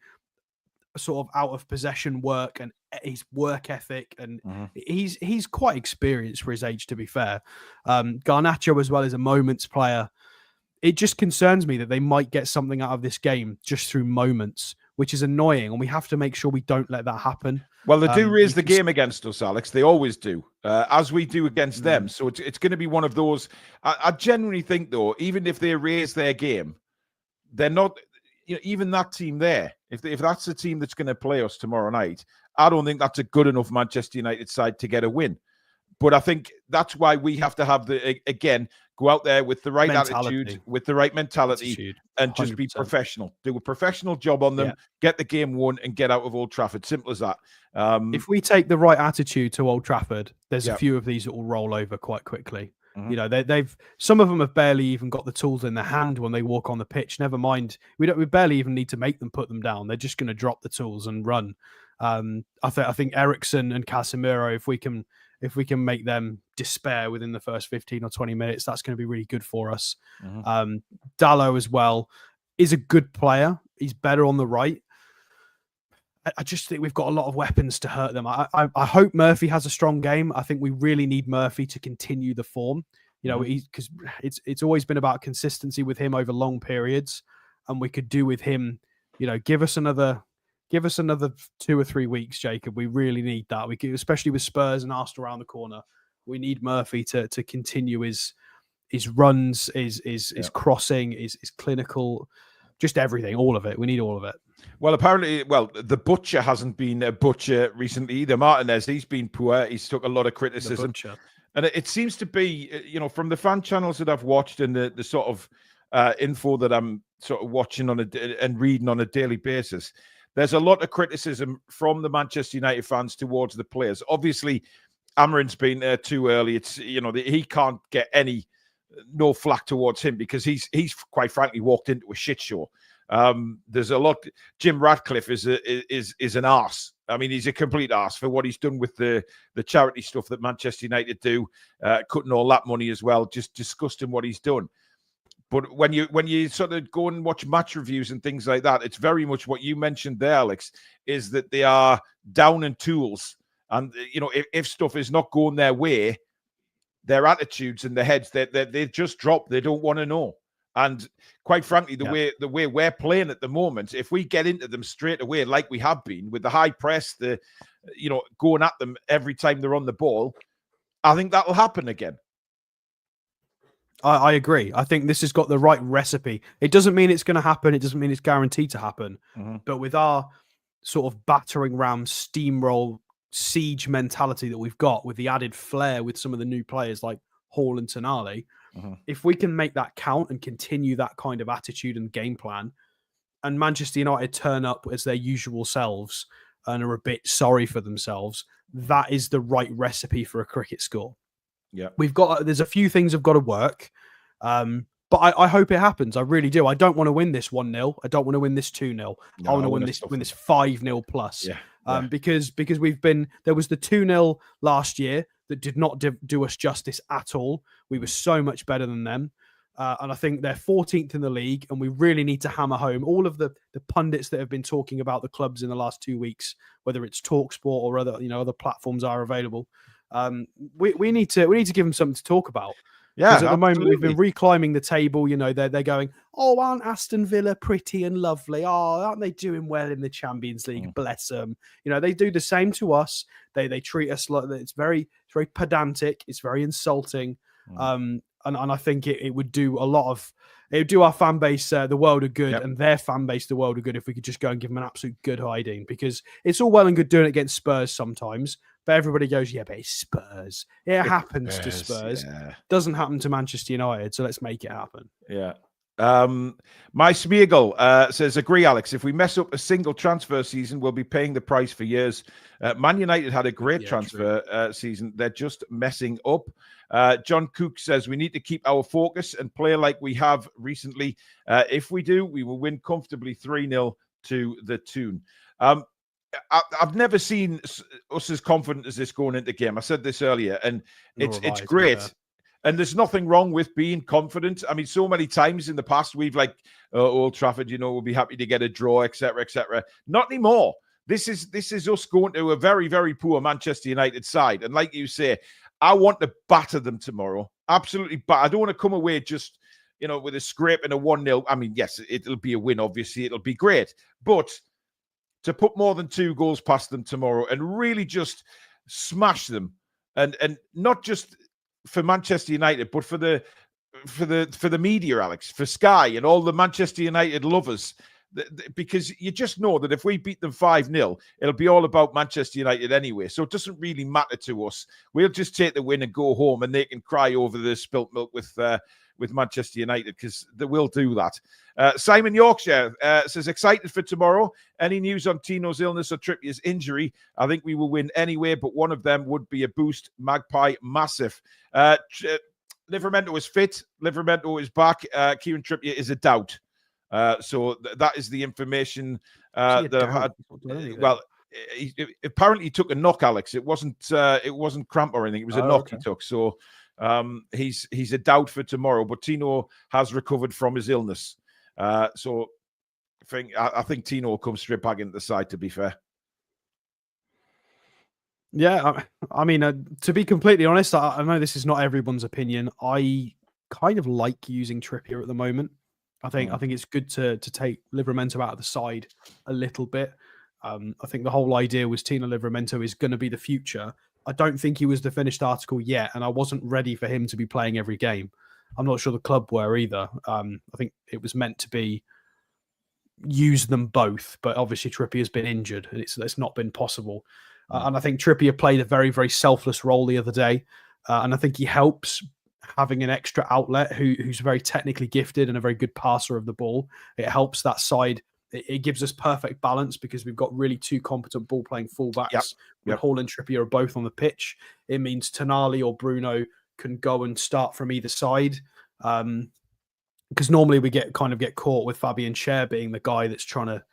S2: sort of out of possession work and his work ethic, and he's quite experienced for his age, to be fair. Garnacho as well is a moments player. It just concerns me that they might get something out of this game just through moments, which is annoying, and we have to make sure we don't let that happen.
S1: Well, they do raise the game against us, Alex. They always do, as we do against them. So it's going to be one of those. I genuinely think, though, even if they raise their game, they're not. Even that team there, if that's the team that's going to play us tomorrow night, I don't think that's a good enough Manchester United side to get a win. But I think that's why we have to have go out there with the right attitude, with the right mentality, and just 100%. Be professional. Do a professional job on them, get the game won, and get out of Old Trafford. Simple as that.
S2: If we take the right attitude to Old Trafford, there's a few of these that will roll over quite quickly. They've some of them have barely even got the tools in their hand when they walk on the pitch. Never mind, we barely even need to make them put them down. They're just going to drop the tools and run. I think Eriksen and Casemiro, if we can make them despair within the first 15 or 20 minutes, that's going to be really good for us. Dalot as well is a good player. He's better on the right. I just think we've got a lot of weapons to hurt them. I hope Murphy has a strong game. I think we really need Murphy to continue the form, because it's always been about consistency with him over long periods, and we could do with him, give us another 2 or 3 weeks, Jacob. We really need that. We could, especially with Spurs and Arsenal around the corner. We need Murphy to continue his runs, his crossing, his clinical, just everything, all of it. We need all of it.
S1: Well, apparently, the butcher hasn't been a butcher recently either. Martinez, he's been poor. He's took a lot of criticism. And it seems to be, from the fan channels that I've watched and the sort of info that I'm sort of watching and reading on a daily basis, there's a lot of criticism from the Manchester United fans towards the players. Obviously, Amarin's been there too early. It's, he can't get no flack towards him because he's quite frankly walked into a shit show. There's a lot. Jim Ratcliffe is an arse. I mean, he's a complete arse for what he's done with the charity stuff that Manchester United do, cutting all that money as well. Just disgusting what he's done. But when you sort of go and watch match reviews and things like that, it's very much what you mentioned there, Alex, is that they are down in tools. And, if stuff is not going their way, their attitudes and their heads, they just drop. They don't want to know. And quite frankly, the way we're playing at the moment, if we get into them straight away, like we have been with the high press, going at them every time they're on the ball, I think that'll happen again.
S2: I agree. I think this has got the right recipe. It doesn't mean it's going to happen. It doesn't mean it's guaranteed to happen. But with our sort of battering ram, steamroll, siege mentality that we've got, with the added flair with some of the new players like Hall and Tonali, if we can make that count and continue that kind of attitude and game plan, and Manchester United turn up as their usual selves and are a bit sorry for themselves, that is the right recipe for a cricket score.
S1: Yeah,
S2: there's a few things have got to work, but I hope it happens. I really do. I don't want to win this 1-0. I don't want to win this 2-0. No, I want to win this 5-0 plus. Because there was the 2-0 last year that did not do us justice at all. We were so much better than them. And I think they're 14th in the league, and we really need to hammer home all of the pundits that have been talking about the clubs in the last 2 weeks, whether it's TalkSport or other platforms are available. We need to give them something to talk about.
S1: Yeah,
S2: because at the moment we've been reclimbing the table. They're going, oh, aren't Aston Villa pretty and lovely? Oh, aren't they doing well in the Champions League? Bless them. They do the same to us. They treat us like it's very pedantic. It's very insulting. And I think it would do it would do our fan base the world of good, and their fan base the world of good if we could just go and give them an absolute good hiding, because it's all well and good doing it against Spurs sometimes, but everybody goes, yeah, but it's Spurs. It happens to Spurs. Yeah. Doesn't happen to Manchester United, so let's make it happen.
S1: Yeah. My Smeagol says, agree, Alex. If we mess up a single transfer season, we'll be paying the price for years. Man United had a great transfer season. They're just messing up. John Cook says, we need to keep our focus and play like we have recently. If we do, we will win comfortably 3-0 to the Toon. I've never seen us as confident as this going into the game. I said this earlier, and it's great. And there's nothing wrong with being confident. I mean, so many times in the past, we've Old Trafford, we'll be happy to get a draw, etc., etc. Not anymore. This is us going to a very, very poor Manchester United side. And like you say, I want to batter them tomorrow. Absolutely. But I don't want to come away just, with a scrape and a 1-0. I mean, yes, it'll be a win, obviously. It'll be great. But to put more than 2 goals past them tomorrow and really just smash them, and not just for Manchester United, but for the media, Alex, for Sky and all the Manchester United lovers, because you just know that if we beat them 5-0, it'll be all about Manchester United anyway. So it doesn't really matter to us. We'll just take the win and go home, and they can cry over the spilt milk with Manchester United, because they will do that. Simon Yorkshire says, excited for tomorrow. Any news on Tino's illness or Trippier's injury? I think we will win anyway, but one of them would be a boost. Magpie, massive. Livramento is fit. Livramento is back. Kieran Trippier is a doubt. So that is the information that I've had. Well, apparently he took a knock, Alex. It wasn't cramp or anything. It was a knock he took. So he's a doubt for tomorrow, but Tino has recovered from his illness. So I think Tino will come straight back into the side, to be fair.
S2: Yeah, I mean, to be completely honest, I know this is not everyone's opinion. I kind of like using Trippier at the moment. I think it's good to take Livramento out of the side a little bit. I think the whole idea was Tino Livramento is going to be the future. I don't think he was the finished article yet, and I wasn't ready for him to be playing every game. I'm not sure the club were either. I think it was meant to be use them both, but obviously Trippier has been injured, and it's not been possible. And I think Trippier played a very, very selfless role the other day, and I think he helps having an extra outlet who's very technically gifted and a very good passer of the ball. It helps that side. It gives us perfect balance because we've got really 2 competent ball-playing fullbacks. When Hall and Trippier are both on the pitch, it means Tonali or Bruno can go and start from either side. Because normally we get caught with Fabian Schär being the guy that's trying to...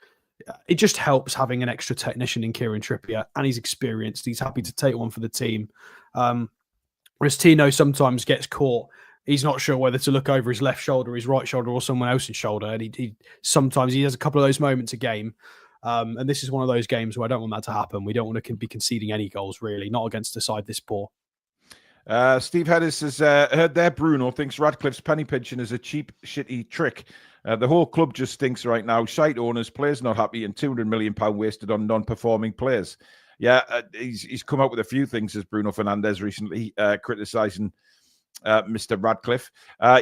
S2: It just helps having an extra technician in Kieran Trippier, and he's experienced. He's happy to take one for the team. Whereas Tino sometimes gets caught. He's not sure whether to look over his left shoulder, his right shoulder, or someone else's shoulder. And he sometimes has a couple of those moments a game. And this is one of those games where I don't want that to happen. We don't want to be conceding any goals, really, not against a side this poor.
S1: Steve Heddes says, heard there Bruno thinks Radcliffe's penny pinching is a cheap, shitty trick. The whole club just stinks right now. Shite owners, players not happy, and £200 million wasted on non-performing players. Yeah, he's come out with a few things, as Bruno Fernandes recently, criticising Mr. Radcliffe.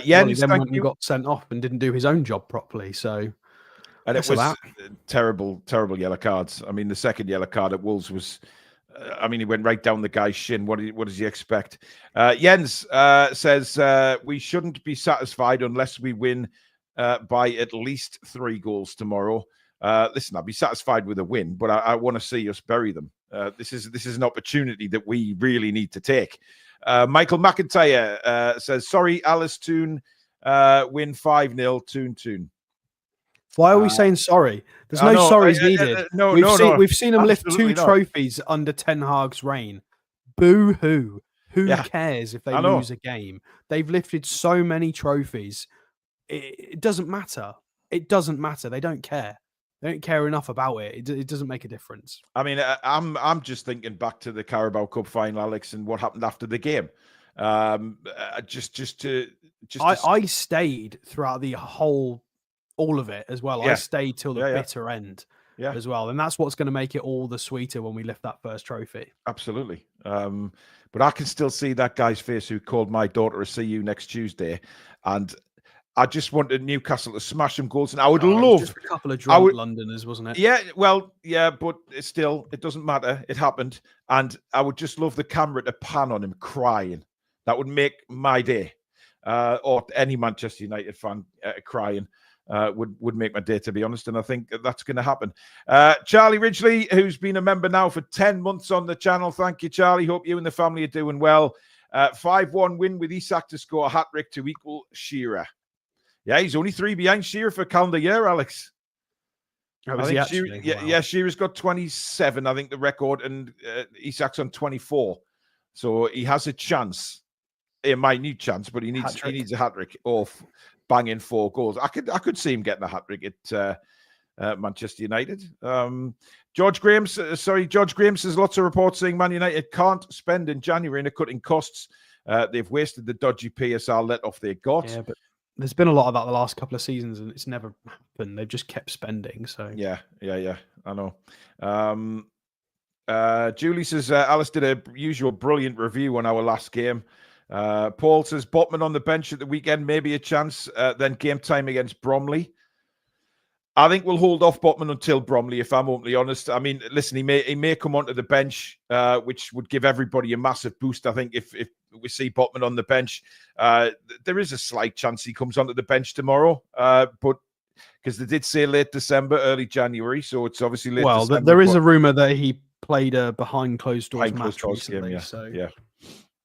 S1: Jens,
S2: then got sent off and didn't do his own job properly. So,
S1: and it was terrible yellow cards. I mean, the second yellow card at Wolves was, he went right down the guy's shin. What does he expect? Jens says we shouldn't be satisfied unless we win by at least 3 goals tomorrow. Listen, I'll be satisfied with a win, but I want to see us bury them. This is an opportunity that we really need to take. Michael McIntyre says, sorry, Alice Toon win 5-0, Toon.
S2: Why are we saying sorry? There's no sorries needed. We've seen them lift 2 trophies under Ten Hag's reign. Boo-hoo. Who cares if they lose a game? They've lifted so many trophies. It doesn't matter. It doesn't matter. They don't care. They don't care enough about it. It doesn't make a difference.
S1: I mean, I'm just thinking back to the Carabao Cup final, Alex, and what happened after the game. I
S2: stayed throughout all of it as well. I stayed till the bitter end. as well. And that's what's going to make it all the sweeter when we lift that first trophy.
S1: Absolutely. But I can still see that guy's face who called my daughter a see you next Tuesday. And I just wanted Newcastle to smash some goals. And I would love...
S2: just a couple of drunk Londoners, wasn't it?
S1: Yeah, well, yeah, but still, it doesn't matter. It happened. And I would just love the camera to pan on him crying. That would make my day. Or any Manchester United fan crying. Would make my day, to be honest, and I think that's going to happen. Charlie Ridgely, who's been a member now for 10 months on the channel. Thank you, Charlie. Hope you and the family are doing well. 5-1 win with Isak to score a hat-trick to equal Shearer. Yeah, he's only 3 behind Shearer for calendar year, Alex. Shearer's got 27, I think, the record, and Isak's on 24. So he has a chance. A minute chance, but he needs a hat-trick off. Banging 4 goals. I could see him getting a hat-trick at Manchester United. George Graham says lots of reports saying Man United can't spend in January and are cutting costs. They've wasted the dodgy PSR let-off they got.
S2: Yeah, but there's been a lot of that the last couple of seasons and it's never happened. They've just kept spending. So
S1: yeah. I know. Julie says Alice did a usual brilliant review on our last game. Paul says Botman on the bench at the weekend, maybe a chance. Then game time against Bromley. I think we'll hold off Botman until Bromley, if I'm openly honest. I mean, listen, he may come onto the bench, which would give everybody a massive boost. I think if we see Botman on the bench, there is a slight chance he comes onto the bench tomorrow. But because they did say late December, early January, so it's obviously late.
S2: Well,
S1: December,
S2: there is a rumor that he played a behind closed doors match recently.
S1: Game,
S2: so
S1: yeah.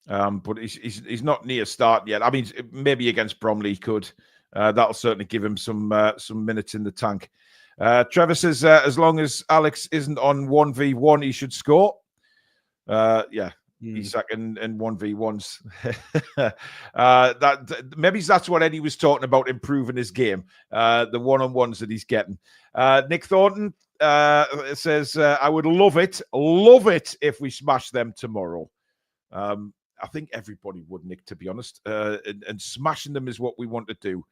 S1: But he's not near start yet. I mean, maybe against Bromley he could. That'll certainly give him some minutes in the tank. Trevor says as long as Alex isn't on 1v1, he should score. Isak and 1v1s. Maybe that's what Eddie was talking about, improving his game. The one-on-ones that he's getting. Nick Thornton says I would love it if we smash them tomorrow. I think everybody would, Nick, to be honest. And smashing them is what we want to do.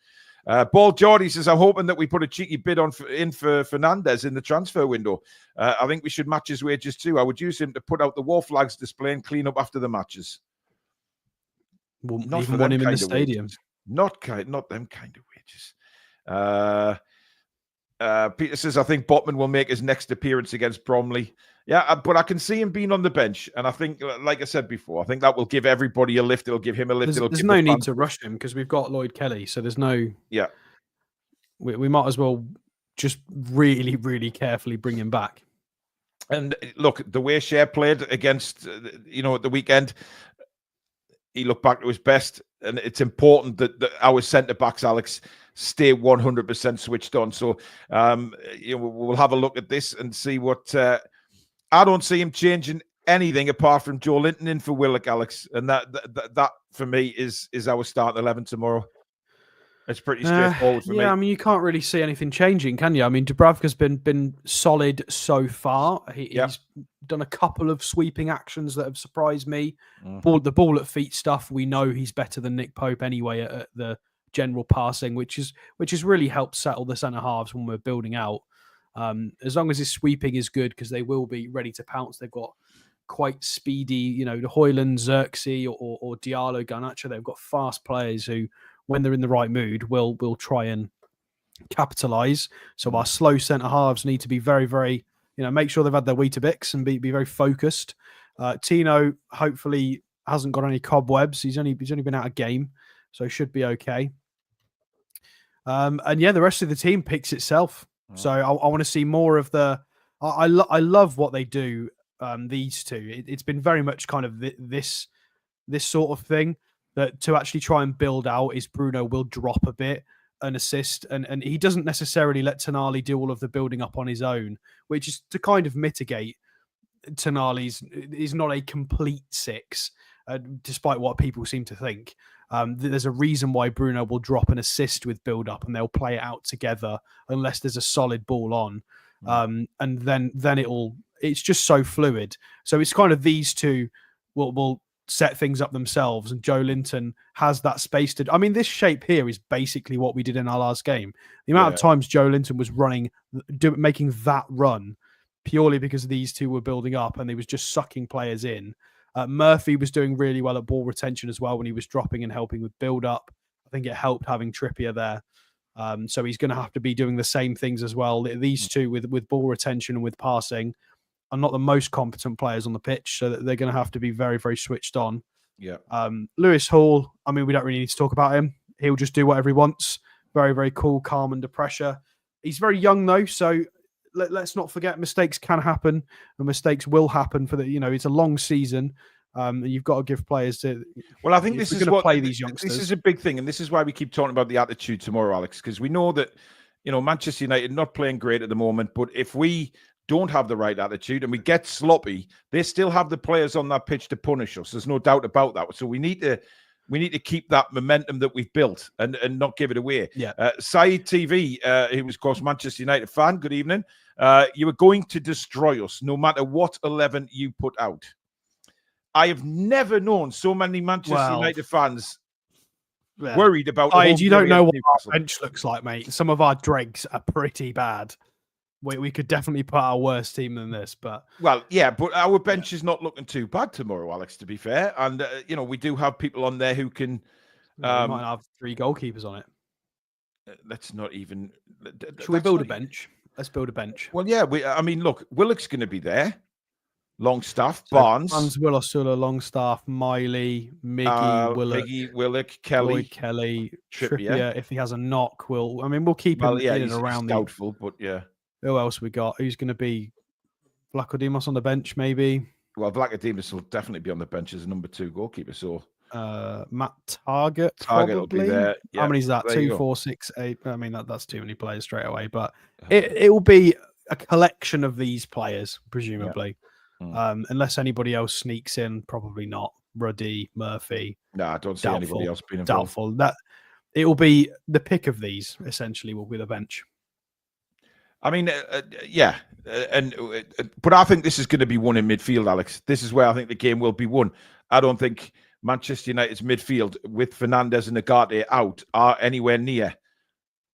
S1: Paul Geordie says, I'm hoping that we put a cheeky bid in for Fernandez in the transfer window. I think we should match his wages too. I would use him to put out the war flags display and clean up after the matches.
S2: Wouldn't even want him in the stadium.
S1: Not them kind of wages. Peter says, I think Botman will make his next appearance against Bromley. Yeah, but I can see him being on the bench. And I think, like I said before, I think that will give everybody a lift. It'll give him a lift.
S2: There's no need to rush him because we've got Lloyd Kelly. So there's no...
S1: Yeah.
S2: We might as well just really, really carefully bring him back.
S1: And look, the way Shea played against, at the weekend, he looked back to his best. And it's important that our centre-backs, Alex, stay 100% switched on. So we'll have a look at this and see what... I don't see him changing anything apart from Joe Linton in for Willock, Alex. And that for me is our starting 11 tomorrow. It's pretty straightforward for me.
S2: Yeah, I mean, you can't really see anything changing, can you? I mean, Dubravka's been solid so far. He's done a couple of sweeping actions that have surprised me.
S1: Mm-hmm.
S2: The ball at feet stuff, we know he's better than Nick Pope anyway at the general passing, which has really helped settle the centre halves when we're building out. As long as his sweeping is good, because they will be ready to pounce. They've got quite speedy, the Hoyland, Xerxes or Diallo, Garnacho. They've got fast players who, when they're in the right mood, will try and capitalise. So our slow centre halves need to be very, very, make sure they've had their Weetabix and be very focused. Tino hopefully hasn't got any cobwebs. He's only been out of game, so he should be okay. And yeah, the rest of the team picks itself. So I want to see more of the. I love what they do. These two, it's been very much kind of this sort of thing that to actually try and build out is Bruno will drop a bit and assist, and he doesn't necessarily let Tonali do all of the building up on his own, which is to kind of mitigate Tonali's is not a complete six, despite what people seem to think. There's a reason why Bruno will drop an assist with build up and they'll play it out together unless there's a solid ball on. And then it's just so fluid. So it's kind of these two will set things up themselves, and Joe Linton has that space to. I mean, this shape here is basically what we did in our last game. The amount of times Joe Linton was making that run purely because these two were building up and he was just sucking players in. Murphy was doing really well at ball retention as well when he was dropping and helping with build up. I think it helped having Trippier there. So he's going to have to be doing the same things as well. These two with ball retention and with passing are not the most competent players on the pitch, so they're going to have to be very, very switched on.
S1: Yeah.
S2: Lewis Hall, I mean, we don't really need to talk about him. He'll just do whatever he wants. Very, very cool, calm under pressure. He's very young though, so let's not forget mistakes can happen and mistakes will happen it's a long season. And you've got to give players to.
S1: Well, I think this is what
S2: play these youngsters.
S1: This is a big thing, and this is why we keep talking about the attitude tomorrow, Alex, because we know that Manchester United not playing great at the moment, but if we don't have the right attitude and we get sloppy, they still have the players on that pitch to punish us. There's no doubt about that. So we need to keep that momentum that we've built and not give it away.
S2: Yeah.
S1: Saeed TV, he was, of course, Manchester United fan. Good evening. You are going to destroy us no matter what 11 you put out. I have never known so many Manchester United fans worried about.
S2: You don't know what our bench looks like, mate. Some of our dregs are pretty bad. We could definitely put our worst team than this, but
S1: but our bench is not looking too bad tomorrow, Alex. To be fair, and we do have people on there who can.
S2: We might have 3 goalkeepers on it.
S1: Let's not even.
S2: Should we build a bench? Let's build a bench.
S1: Well, yeah. Look, Willock's going to be there. Longstaff, Barnes,
S2: Willock, Longstaff, Miley, Miggy,
S1: Willock, Kelly,
S2: Trippier. If he has a knock, we'll keep him in and around.
S1: Doubtful, but yeah.
S2: Who else we got? Who's going to be Vlachodimos on the bench? Maybe.
S1: Well, Vlachodimos will definitely be on the bench as a number 2 goalkeeper. So
S2: Matt Target
S1: will be there. Yeah.
S2: How many is that? 2, 4, 6, 8. I mean, that's too many players straight away. But it will be a collection of these players, presumably. Yeah. Unless anybody else sneaks in, probably not. Ruddy, Murphy.
S1: No, I don't see anybody else being involved.
S2: Doubtful. That it will be the pick of these. Essentially, will be the bench.
S1: I mean, but I think this is going to be won in midfield, Alex. This is where I think the game will be won. I don't think Manchester United's midfield with Fernandes and Ugarte out are anywhere near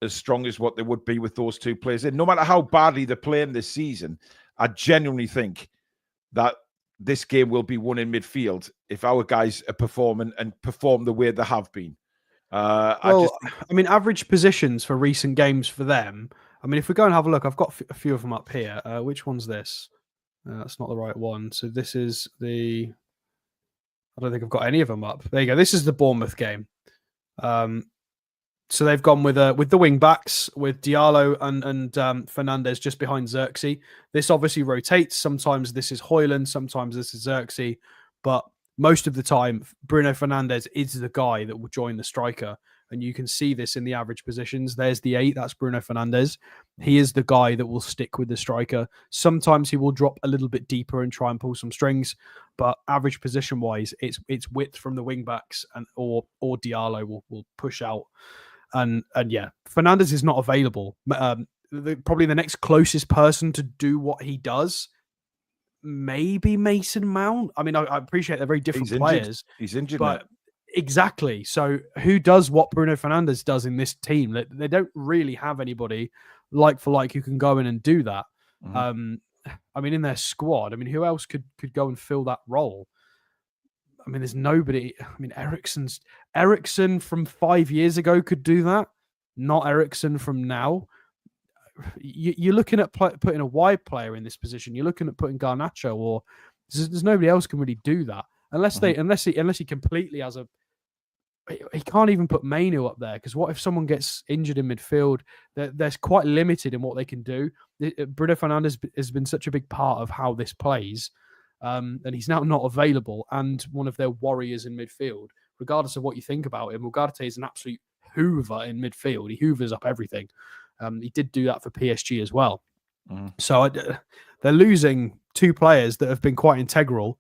S1: as strong as what they would be with those 2 players in. No matter how badly they're playing this season, I genuinely think that this game will be won in midfield if our guys are performing and perform the way they have been.
S2: Average positions for recent games for them. I mean, if we go and have a look, I've got a few of them up here. Which one's this? That's not the right one. So this is the... I don't think I've got any of them up. There you go. This is the Bournemouth game. So they've gone with the wing backs, with Diallo and Fernandes just behind Xerxes. This obviously rotates. Sometimes this is Højlund, sometimes this is Xerxes. But most of the time, Bruno Fernandes is the guy that will join the striker. And you can see this in the average positions. There's the 8. That's Bruno Fernandes. He is the guy that will stick with the striker. Sometimes he will drop a little bit deeper and try and pull some strings. But average position-wise, it's width from the wing-backs or Diallo will push out. And yeah, Fernandes is not available. Probably the next closest person to do what he does, maybe Mason Mount. I mean, I appreciate they're very different players.
S1: He's injured,
S2: but exactly. So who does what Bruno Fernandes does in this team? They don't really have anybody like for like who can go in and do that. Mm-hmm. I mean, in their squad, who else could go and fill that role? I mean, there's nobody. I mean, Eriksen from 5 years ago could do that. Not Eriksen from now. You're looking at putting a wide player in this position. You're looking at putting Garnacho, or there's nobody else can really do that unless he completely has a. He can't even put Mainu up there, because what if someone gets injured in midfield? They're quite limited in what they can do. Bruno Fernandes has been such a big part of how this plays. And he's now not available, and one of their warriors in midfield. Regardless of what you think about him, Ugarte is an absolute hoover in midfield. He hoovers up everything. He did do that for PSG as well. So they're losing 2 players that have been quite integral.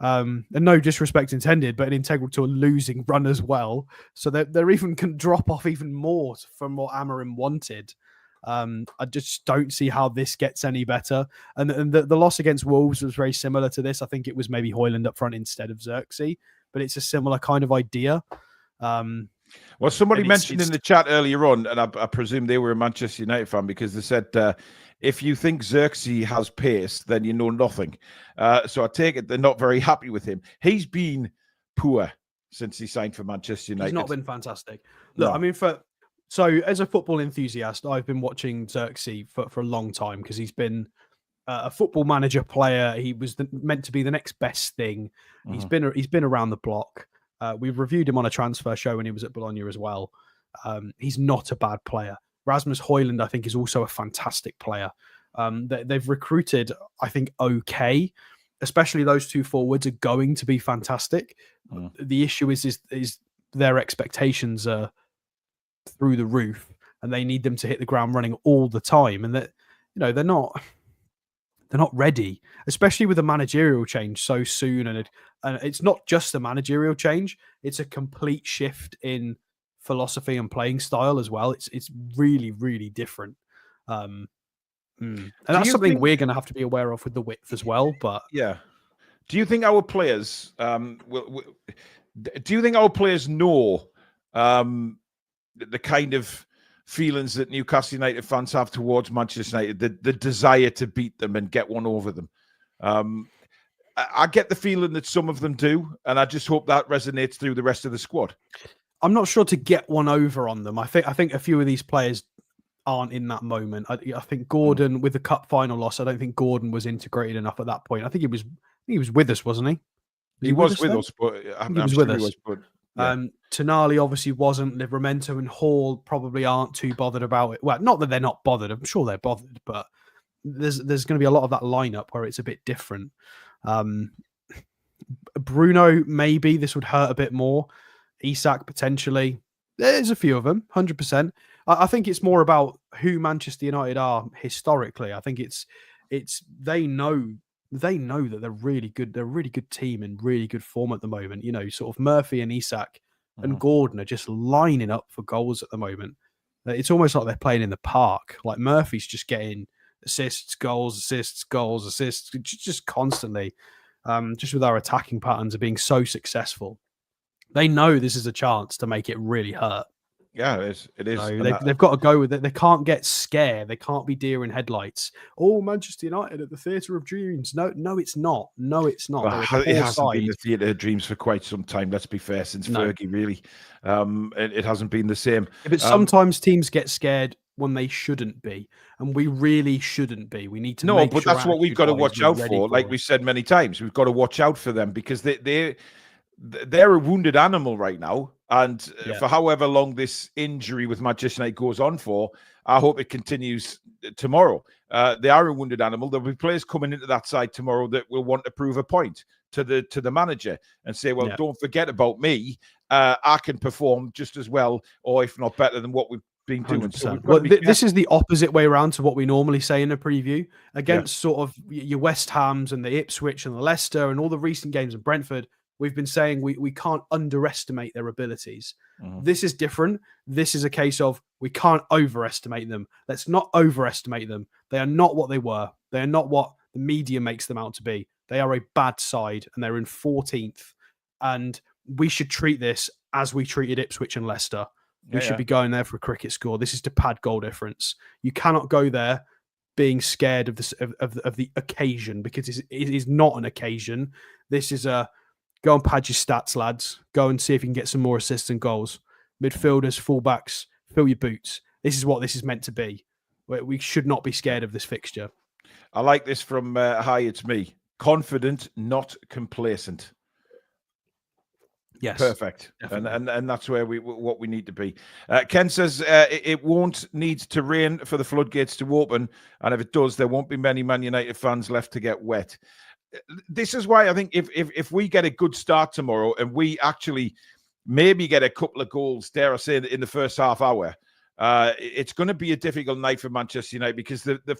S2: And no disrespect intended, but integral to a losing run as well. So they're even can drop off even more from what Amorim wanted. I just don't see how this gets any better. And the loss against Wolves was very similar to this. I think it was maybe Højlund up front instead of Xerxes, but it's a similar kind of idea.
S1: Well, somebody mentioned in the chat earlier on, and I presume they were a Manchester United fan, because they said, if you think Xerxes has pace, then you know nothing. So I take it they're not very happy with him. He's been poor since he signed for Manchester United.
S2: He's not been fantastic. Look, no. I mean, so as a football enthusiast, I've been watching Xerxes for a long time, because he's been a football manager player. He was meant to be the next best thing. He's been around the block. We've reviewed him on a transfer show when he was at Bologna as well. He's not a bad player. Rasmus Højlund, I think, is also a fantastic player. They've recruited, I think, okay. Especially those two forwards are going to be fantastic. The issue is their expectations are through the roof, and they need them to hit the ground running all the time. And that, they're not ready, especially with a managerial change so soon. And it's not just a managerial change; it's a complete shift in philosophy and playing style as well. It's really, really different. And that's something we're going to have to be aware of with the width as well. But
S1: yeah, do you think our players do you think our players know the kind of feelings that Newcastle United fans have towards Manchester United, the desire to beat them and get one over them? I get the feeling that some of them do, and I just hope that resonates through the rest of the squad.
S2: I'm not sure to get one over on them. I think a few of these players aren't in that moment. I think Gordon, with the cup final loss, I don't think Gordon was integrated enough at that point. I think he was with us, wasn't he?
S1: He was with us, but
S2: he was with us. Tonali obviously wasn't. Livramento and Hall probably aren't too bothered about it. Well, not that they're not bothered. I'm sure they're bothered, but there's going to be a lot of that lineup where it's a bit different. Bruno, maybe this would hurt a bit more. Isak, potentially. There's a few of them, 100%. I think it's more about who Manchester United are historically. I think it's they know that they're really good. They're a really good team in really good form at the moment. Sort of Murphy and Isak and Gordon are just lining up for goals at the moment. It's almost like they're playing in the park. Like Murphy's just getting assists, goals, just constantly. Just with our attacking patterns of being so successful, they know this is a chance to make it really hurt.
S1: Yeah, it is.
S2: They've got to go with it. They can't get scared. They can't be deer in headlights. Oh, Manchester United at the theatre of dreams. No, it's not. No, it's not.
S1: Well, it hasn't been the theatre of dreams for quite some time. Let's be fair, since Fergie, really. It hasn't been the same.
S2: But sometimes teams get scared when they shouldn't be, and we really shouldn't be. We need to.
S1: No, but that's what we've got to watch out for. Like we've said many times, we've got to watch out for them, because they're a wounded animal right now. And for however long this injury with Manchester United goes on for, I hope it continues tomorrow. They are a wounded animal. There'll be players coming into that side tomorrow that will want to prove a point to the manager and say, well, don't forget about me. I can perform just as well, or if not better, than what we've been doing. So
S2: this is the opposite way around to what we normally say in a preview against sort of your West Hams and the Ipswich and the Leicester and all the recent games in Brentford. We've been saying we can't underestimate their abilities. This is different. This is a case of we can't overestimate them. Let's not overestimate them. They are not what they were. They are not what the media makes them out to be. They are a bad side, and they're in 14th. And we should treat this as we treated Ipswich and Leicester. We should be going there for a cricket score. This is to pad goal difference. You cannot go there being scared of the occasion, because it is not an occasion. This is a go and pad your stats, lads. Go and see if you can get some more assists and goals. Midfielders, fullbacks, fill your boots. This is what this is meant to be. We should not be scared of this fixture.
S1: I like this from Hi, it's me. Confident, not complacent.
S2: Yes,
S1: perfect. And that's where what we need to be. Ken says it won't need to rain for the floodgates to open, and if it does, there won't be many Man United fans left to get wet. This is why I think if we get a good start tomorrow and we actually maybe get a couple of goals, dare I say, in the first half hour, it's going to be a difficult night for Manchester United, because the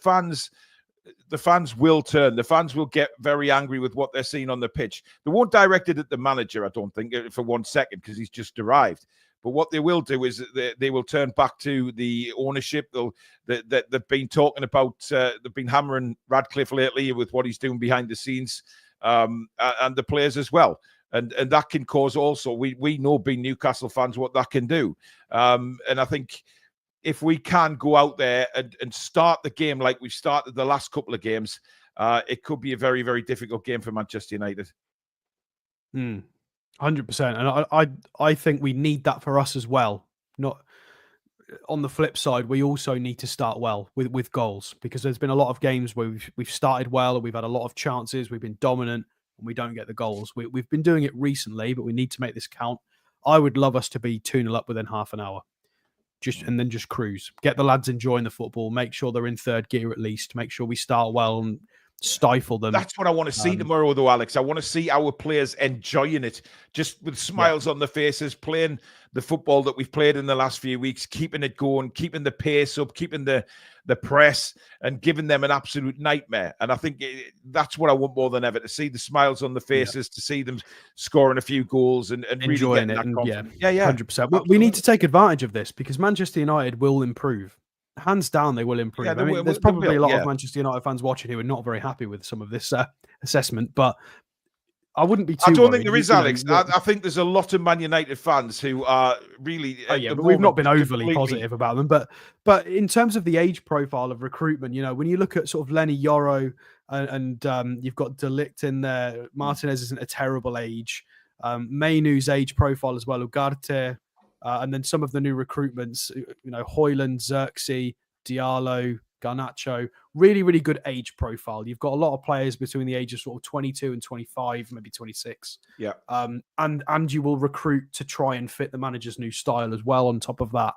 S1: fans will turn. The fans will get very angry with what they're seeing on the pitch. They won't direct it at the manager, I don't think, for 1 second, because he's just arrived. But what they will do is they will turn back to the ownership. They've been talking about, they've been hammering Radcliffe lately with what he's doing behind the scenes, and the players as well. And that can cause also, we know being Newcastle fans what that can do. And I think if we can go out there and start the game like we've started the last couple of games, it could be a very, very difficult game for Manchester United.
S2: 100%. And I think we need that for us as well. Not on the flip side, we also need to start well with goals, because there's been a lot of games where we've started well and we've had a lot of chances, we've been dominant, and we don't get the goals. We've been doing it recently, but we need to make this count. I would love us to be 2-0 up within half an hour. And then just cruise. Get the lads enjoying the football. Make sure they're in third gear at least. Make sure we start well and stifle them.
S1: That's what I want to see tomorrow, though, Alex. I want to see our players enjoying it, just with smiles on their faces, playing the football that we've played in the last few weeks, keeping it going, keeping the pace up, keeping the press, and giving them an absolute nightmare. And I think that's what I want more than ever, to see the smiles on the faces, to see them scoring a few goals and
S2: enjoying
S1: really
S2: it.
S1: That confidence.
S2: Yeah, 100%. We need to take advantage of this, because Manchester United will improve. Hands down, they will improve.
S1: Yeah,
S2: I mean, there's probably a lot of Manchester United fans watching who are not very happy with some of this assessment, but I wouldn't be too
S1: I don't
S2: worried.
S1: think there is, Alex. I think there's a lot of Man United fans who are really...
S2: but we've not been overly positive about them. But in terms of the age profile of recruitment, when you look at sort of Lenny Yoro and you've got De Ligt in there, Martinez isn't a terrible age. Mainu's age profile as well, Ugarte, and then some of the new recruitments, Højlund, Xerxes, Diallo, Garnacho, really, really good age profile. You've got a lot of players between the ages of sort of 22 and 25, maybe 26.
S1: Yeah.
S2: And you will recruit to try and fit the manager's new style as well on top of that.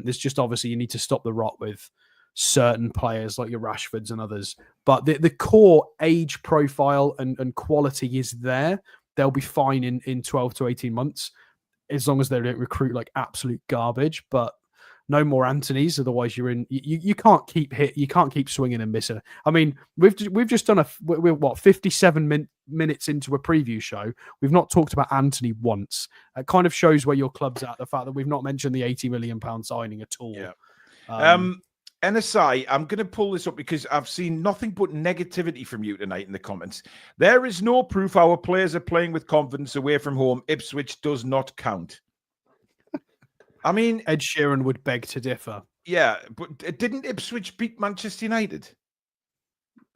S2: It's just obviously you need to stop the rot with certain players like your Rashfords and others. But the core age profile and quality is there. They'll be fine in 12 to 18 months, as long as they don't recruit like absolute garbage. But no more Anthony's, otherwise you're in. You can't keep You can't keep swinging and missing. I mean, we've just done we're 57 minutes into a preview show. We've not talked about Anthony once. It kind of shows where your club's at. The fact that we've not mentioned the £80 million signing at all.
S1: Yeah. NSI, I'm going to pull this up because I've seen nothing but negativity from you tonight in the comments. There is no proof our players are playing with confidence away from home. Ipswich does not count. I mean,
S2: Ed Sheeran would beg to differ.
S1: Yeah, but didn't Ipswich beat Manchester United?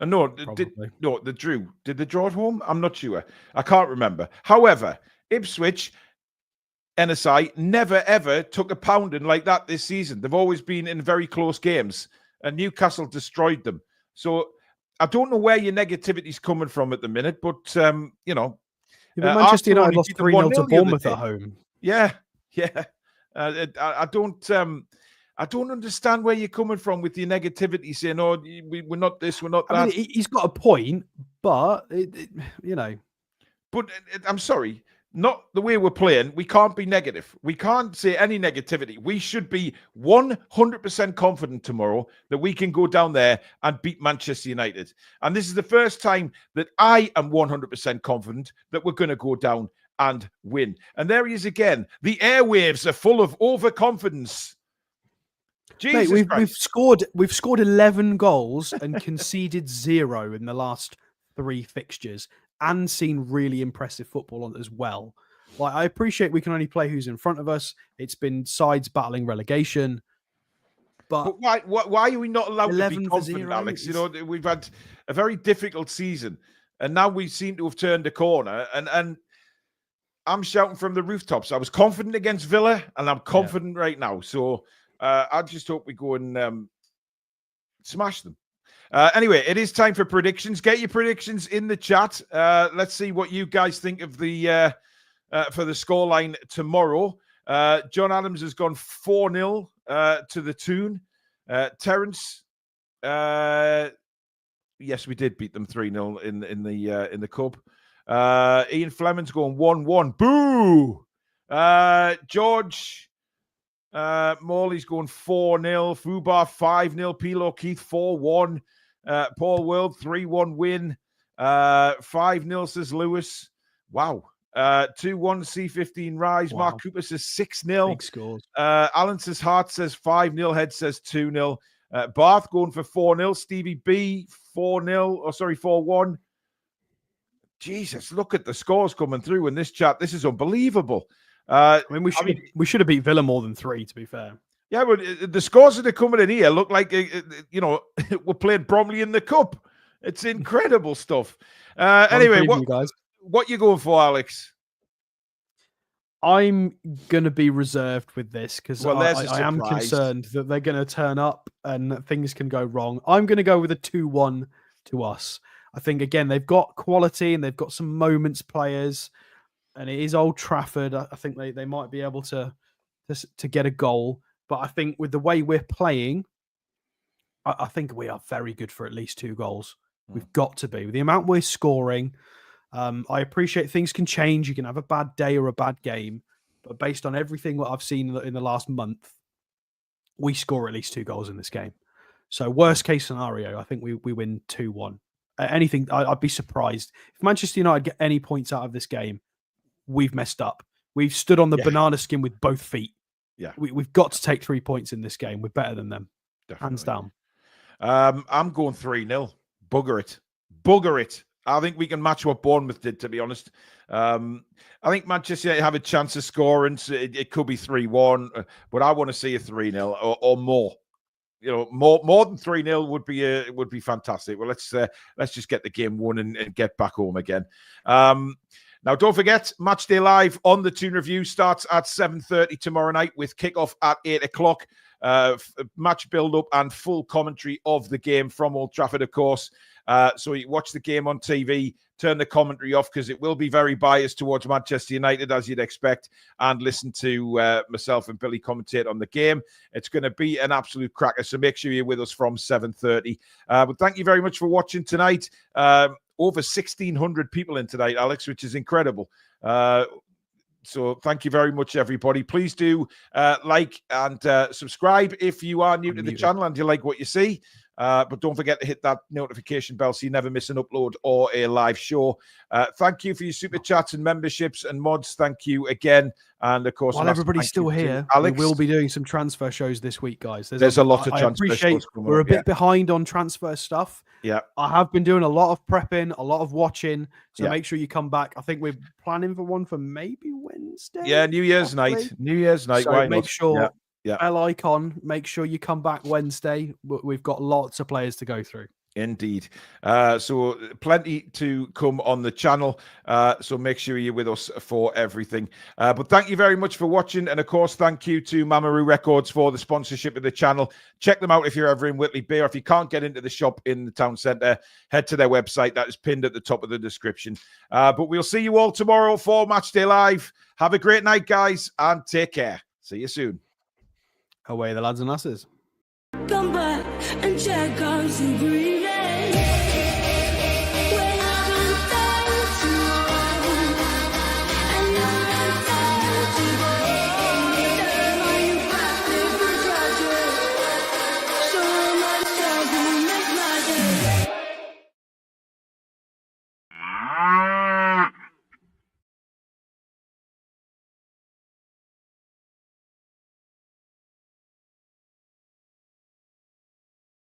S1: No, they drew. Did they draw at home? I'm not sure. I can't remember. However, Ipswich, NSI, never ever took a pounding like that this season. They've always been in very close games, and Newcastle destroyed them. So I don't know where your negativity's coming from at the minute, but
S2: Manchester United lost 3-0 to Bournemouth at home.
S1: Yeah. I don't understand where you're coming from with your negativity, saying, "Oh, we're not this, we're not that."
S2: I mean, he's got a point, but
S1: But I'm sorry, not the way we're playing. We can't be negative. We can't say any negativity. We should be 100% confident tomorrow that we can go down there and beat Manchester United. And this is the first time that I am 100% confident that we're going to go down and win. And there he is again. The airwaves are full of overconfidence. Jesus,
S2: mate, we've scored 11 goals and conceded 0 in the last 3 fixtures, and seen really impressive football on it as well. Like, I appreciate we can only play who's in front of us. It's been sides battling relegation. But
S1: why are we not allowed to be confident, Alex? We've had a very difficult season, and now we seem to have turned a corner. And I'm shouting from the rooftops. I was confident against Villa, and I'm confident right now. So I just hope we go and smash them. Anyway, it is time for predictions. Get your predictions in the chat. Let's see what you guys think of the for the scoreline tomorrow. John Adams has gone 4-0 to the Toon. Terence, yes, we did beat them 3-0 in the cup. Ian Fleming's going 1-1. Boo! George Morley's going 4-0. Fubar 5-0. Pilo Keith 4-1. Paul World 3-1 win. 5-0 says Lewis. Wow. 2-1 C15 Rise.
S2: Wow.
S1: Mark Cooper says 6-0.
S2: Big scores.
S1: Alan says Hart says 5-0. Head says 2-0. Bath going for 4-0. Stevie B 4-0. Oh, sorry, 4-1. Jesus, look at the scores coming through in this chat. This is unbelievable.
S2: I mean, we should have beat Villa more than 3, to be fair.
S1: Yeah, but the scores that are coming in here look like, we're playing Bromley in the Cup. It's incredible stuff. Anyway, what you going for, Alex?
S2: I'm going to be reserved with this because I am concerned that they're going to turn up and that things can go wrong. I'm going to go with a 2-1 to us. I think, again, they've got quality and they've got some moments players, and it is Old Trafford. I think they might be able to get a goal. But I think with the way we're playing, I think we are very good for at least 2 goals. We've got to be. With the amount we're scoring, I appreciate things can change. You can have a bad day or a bad game. But based on everything that I've seen in the last month, we score at least 2 goals in this game. So worst case scenario, I think we win 2-1. Anything, I'd be surprised. If Manchester United get any points out of this game, we've messed up. We've stood on the banana skin with both feet.
S1: Yeah,
S2: we've got to take 3 points in this game. We're better than them. Definitely. Hands down.
S1: I'm going 3-0. Bugger it. I think we can match what Bournemouth did, to be honest. I think Manchester United have a chance of scoring. So it could be 3-1, but I want to see a 3-0 or more. More than 3-0 would be fantastic. Well, let's just get the game won and get back home again. Now, don't forget, Matchday Live on the Toon Review starts at 7:30 tomorrow night with kickoff at 8 o'clock. Match build-up and full commentary of the game from Old Trafford, of course. So you watch the game on TV, turn the commentary off because it will be very biased towards Manchester United, as you'd expect, and listen to myself and Billy commentate on the game. It's going to be an absolute cracker, so make sure you're with us from 7:30. But thank you very much for watching tonight. Over 1,600 people in tonight, Alex, which is incredible. So thank you very much, everybody. Please do like and subscribe if you are new to the channel and you like what you see. But don't forget to hit that notification bell so you never miss an upload or a live show. Thank you for your super chats and memberships and mods. Thank you again. And of course,
S2: while everybody's still here, Alex, we will be doing some transfer shows this week, guys.
S1: There's a lot of transfer shows coming up.
S2: We're a bit behind on transfer stuff.
S1: Yeah,
S2: I have been doing a lot of prepping, a lot of watching. So make sure you come back. I think we're planning for one for maybe Wednesday.
S1: Yeah, New Year's night. New Year's night.
S2: So make sure. Bell icon. Make sure you come back Wednesday. We've got lots of players to go through.
S1: Indeed. So plenty to come on the channel. So make sure you're with us for everything. But thank you very much for watching. And of course, thank you to Mamaroo Records for the sponsorship of the channel. Check them out if you're ever in Whitley Bay, or if you can't get into the shop in the town centre, head to their website. That is pinned at the top of the description. But we'll see you all tomorrow for Matchday Live. Have a great night, guys, and take care. See you soon.
S2: Away the lads and lasses.
S3: Come back and check out the